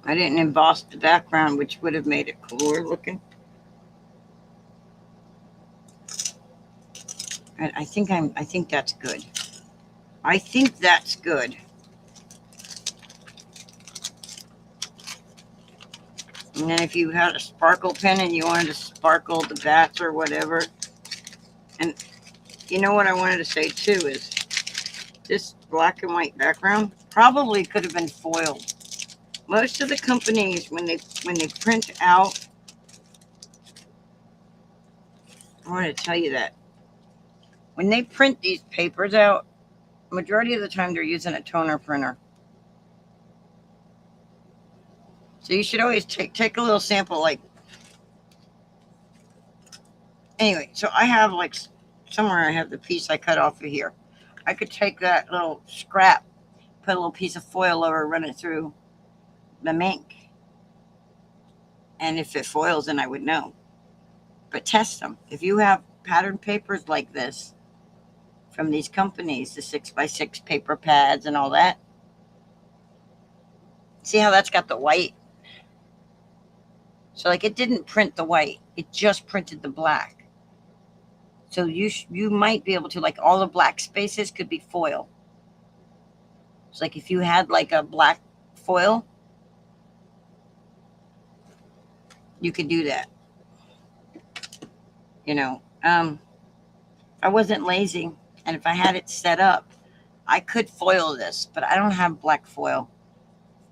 I didn't emboss the background, which would have made it cooler looking. And I think that's good. I think that's good. And then if you had a sparkle pen and you wanted to sparkle the bats or whatever. And you know what I wanted to say too is this black and white background probably could have been foiled. Most of the companies, when they print out, I want to tell you that when they print these papers out, majority of the time they're using a toner printer. So you should always take a little sample. Like, anyway, so I have like somewhere I have the piece I cut off of here. I could take that little scrap, put a little piece of foil over, run it through the ink, and if it foils, then I would know. But test them. If you have pattern papers like this from these companies, the 6x6 paper pads and all that, see how that's got the white? So like it didn't print the white, it just printed the black. So you might be able to, like, all the black spaces could be foil. It's like if you had like a black foil, you could do that. You know, I wasn't lazy, and if I had it set up, I could foil this, but I don't have black foil.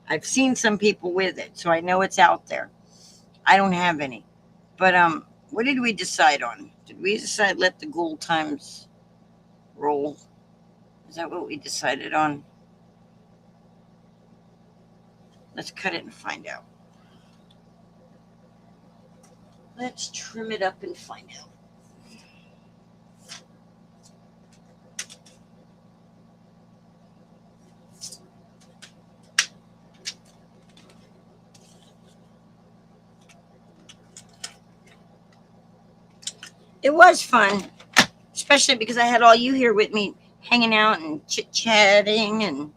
I've seen some people with it, so I know it's out there. I don't have any. But what did we decide on? Did we decide let the Ghoul times roll? Is that what we decided on? Let's cut it and find out. Let's trim it up and find out. It was fun, especially because I had all you here with me, hanging out and chit-chatting, and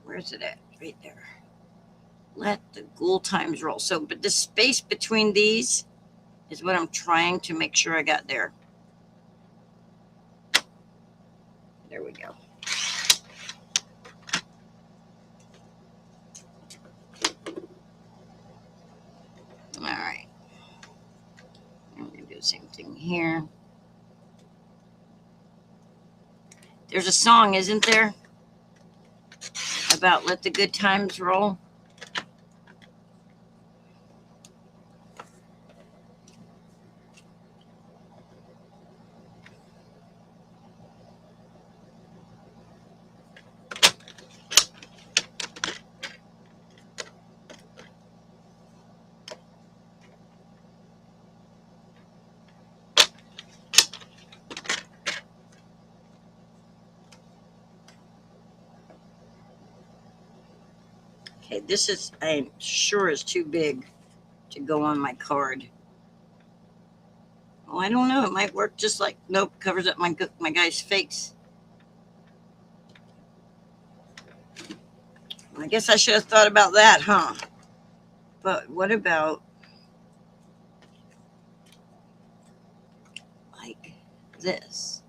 Where's it at? Right there. Let the ghoul times roll. So, but the space between these is what I'm trying to make sure I got there. There we go. All right. I'm going to do the same thing here. There's a song, isn't there? About let the good times roll. Okay, this is, I'm sure, is too big to go on my card. Well, I don't know. It might work just like, nope, covers up my guy's face. I guess I should have thought about that, huh? But what about like this?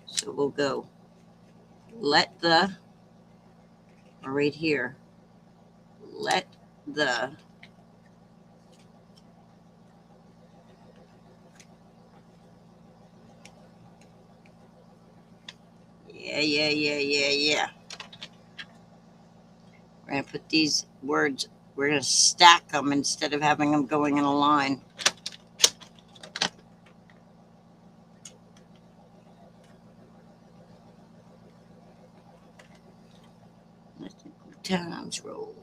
So we'll go let the, or right here, let the yeah. We're going to put these words, we're going to stack them instead of having them going in a line. Let the good times roll.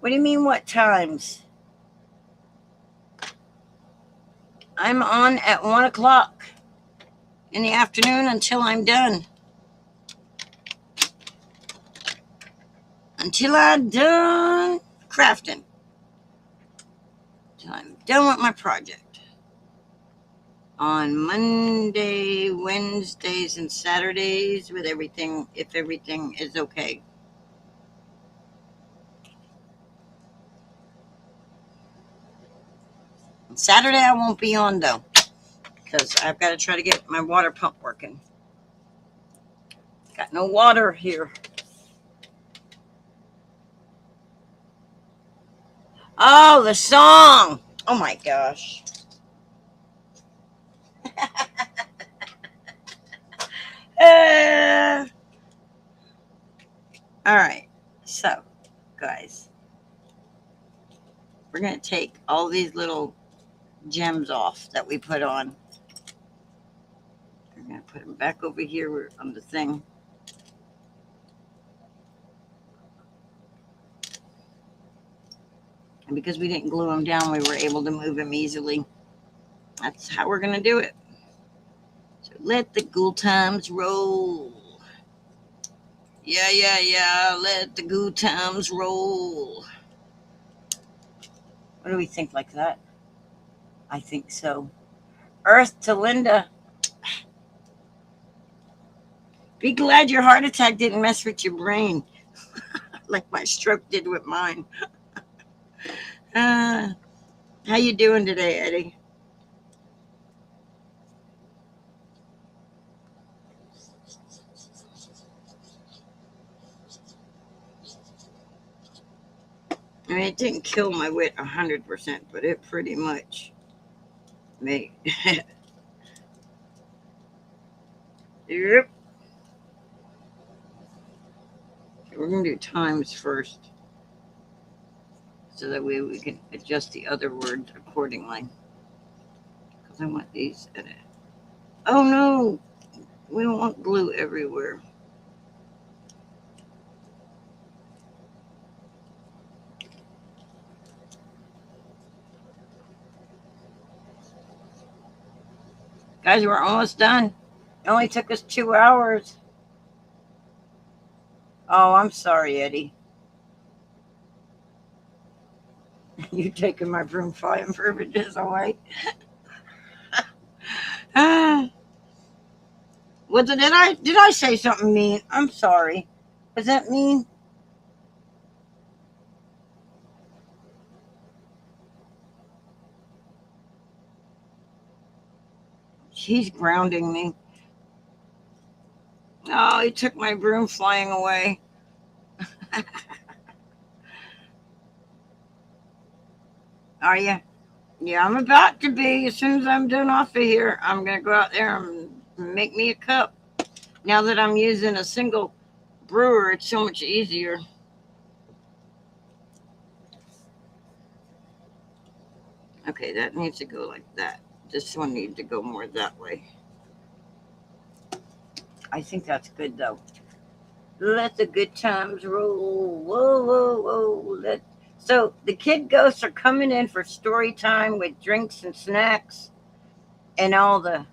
What do you mean, what times? I'm on at 1 o'clock in the afternoon until I'm done. Until I'm done crafting. Until I'm done with my project. On Monday, Wednesdays, and Saturdays with everything, if everything is okay. Saturday I won't be on though, because I've got to try to get my water pump working. Got no water here. Oh, the song. Oh my gosh. All right. So, guys, we're going to take all these little gems off that we put on. We're going to put them back over here on the thing. And because we didn't glue them down, we were able to move them easily. That's how we're going to do it. So let the ghoul times roll. Yeah. Let the good times roll. What do we think like that? I think so. Earth to Linda. Be glad your heart attack didn't mess with your brain like my stroke did with mine. How you doing today, Eddie? I mean, it didn't kill my wit 100%, but it pretty much made. Yep. We're going to do times first, so that way we can adjust the other words accordingly. Because I want these in it. Oh no, we don't want glue everywhere. Guys, we're almost done. It only took us 2 hours. Oh, I'm sorry, Eddie. You taking my broom flying privileges away. Ah, did I say something mean? I'm sorry. Was that mean? He's grounding me. Oh, he took my broom flying away. Are you? Yeah, I'm about to be. As soon as I'm done off of here, I'm going to go out there and make me a cup. Now that I'm using a single brewer, it's so much easier. Okay, that needs to go like that. This one needs to go more that way. I think that's good, though. Let the good times roll. Whoa, whoa, whoa. So the kid ghosts are coming in for story time with drinks and snacks and all the...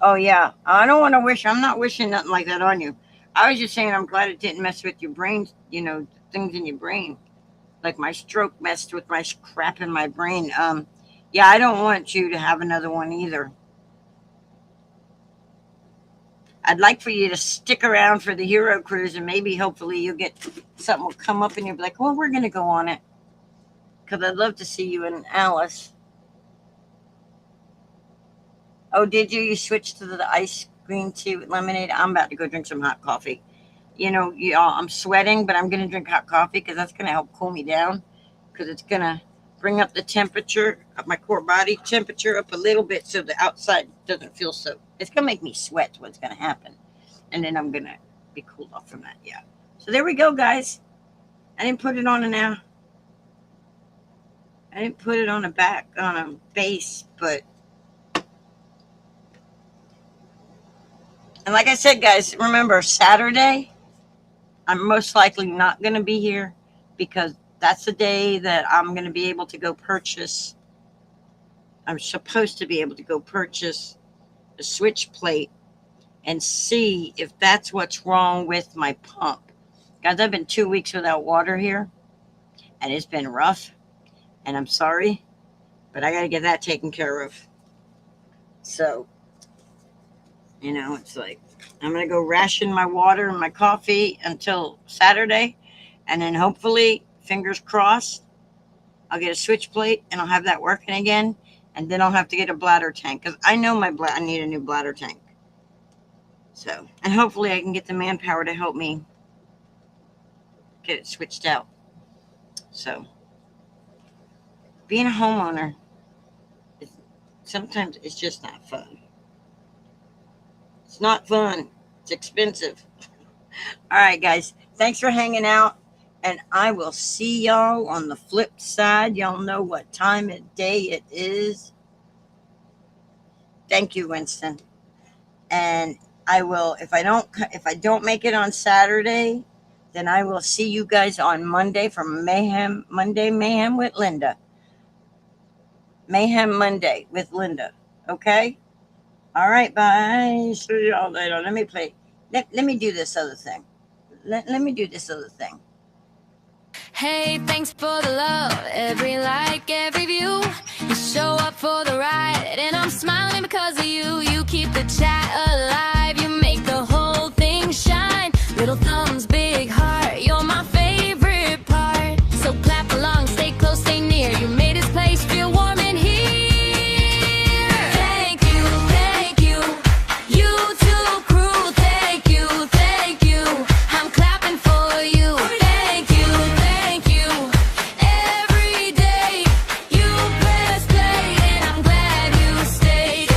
Oh, yeah. I don't want to wish. I'm not wishing nothing like that on you. I was just saying I'm glad it didn't mess with your brain, things in your brain. Like my stroke messed with my crap in my brain. Yeah, I don't want you to have another one either. I'd like for you to stick around for the Hero Cruise, and maybe hopefully you'll get something will come up and you'll be like, well, we're going to go on it. Because I'd love to see you and Alice. Oh, did you? You switched to the ice green tea with lemonade? I'm about to go drink some hot coffee. Y'all, I'm sweating, but I'm going to drink hot coffee because that's going to help cool me down. Because it's going to bring up the temperature of my core body temperature up a little bit so the outside doesn't feel so. It's going to make me sweat is what's going to happen. And then I'm going to be cooled off from that. Yeah. So there we go, guys. I didn't put it on I didn't put it on a base, but. And like I said, guys, remember Saturday, I'm most likely not going to be here because that's the day that I'm going to be able to go purchase. I'm supposed to be able to go purchase a switch plate and see if that's what's wrong with my pump. Guys, I've been 2 weeks without water here, and it's been rough, and I'm sorry, but I got to get that taken care of. So, it's like I'm going to go ration my water and my coffee until Saturday, and then hopefully, fingers crossed, I'll get a switch plate, and I'll have that working again. And then I'll have to get a bladder tank because I know I need a new bladder tank. So, and hopefully I can get the manpower to help me get it switched out. So, being a homeowner, sometimes it's just not fun. It's not fun. It's expensive. All right, guys. Thanks for hanging out. And I will see y'all on the flip side. Y'all know what time of day it is. Thank you, Winston. And I will, if I don't make it on Saturday, then I will see you guys on Monday for Monday Mayhem with Linda. Mayhem Monday with Linda. Okay? All right, bye. See y'all later. Let me play. Let me do this other thing. Let me do this other thing.
Hey, thanks for the love, every like, every view. You show up for the ride, and I'm smiling because of you. You keep the chat alive, you make the whole thing shine. Little thumbs, big heart, you're my favorite part. So clap along, stay close, stay near. You made this place feel warm in here. Thank you, you too crew. Thank you, I'm clapping for you. Every day you press play, and I'm glad you stayed.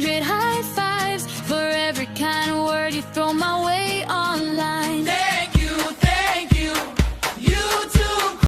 100 high fives for every kind of word you throw my way.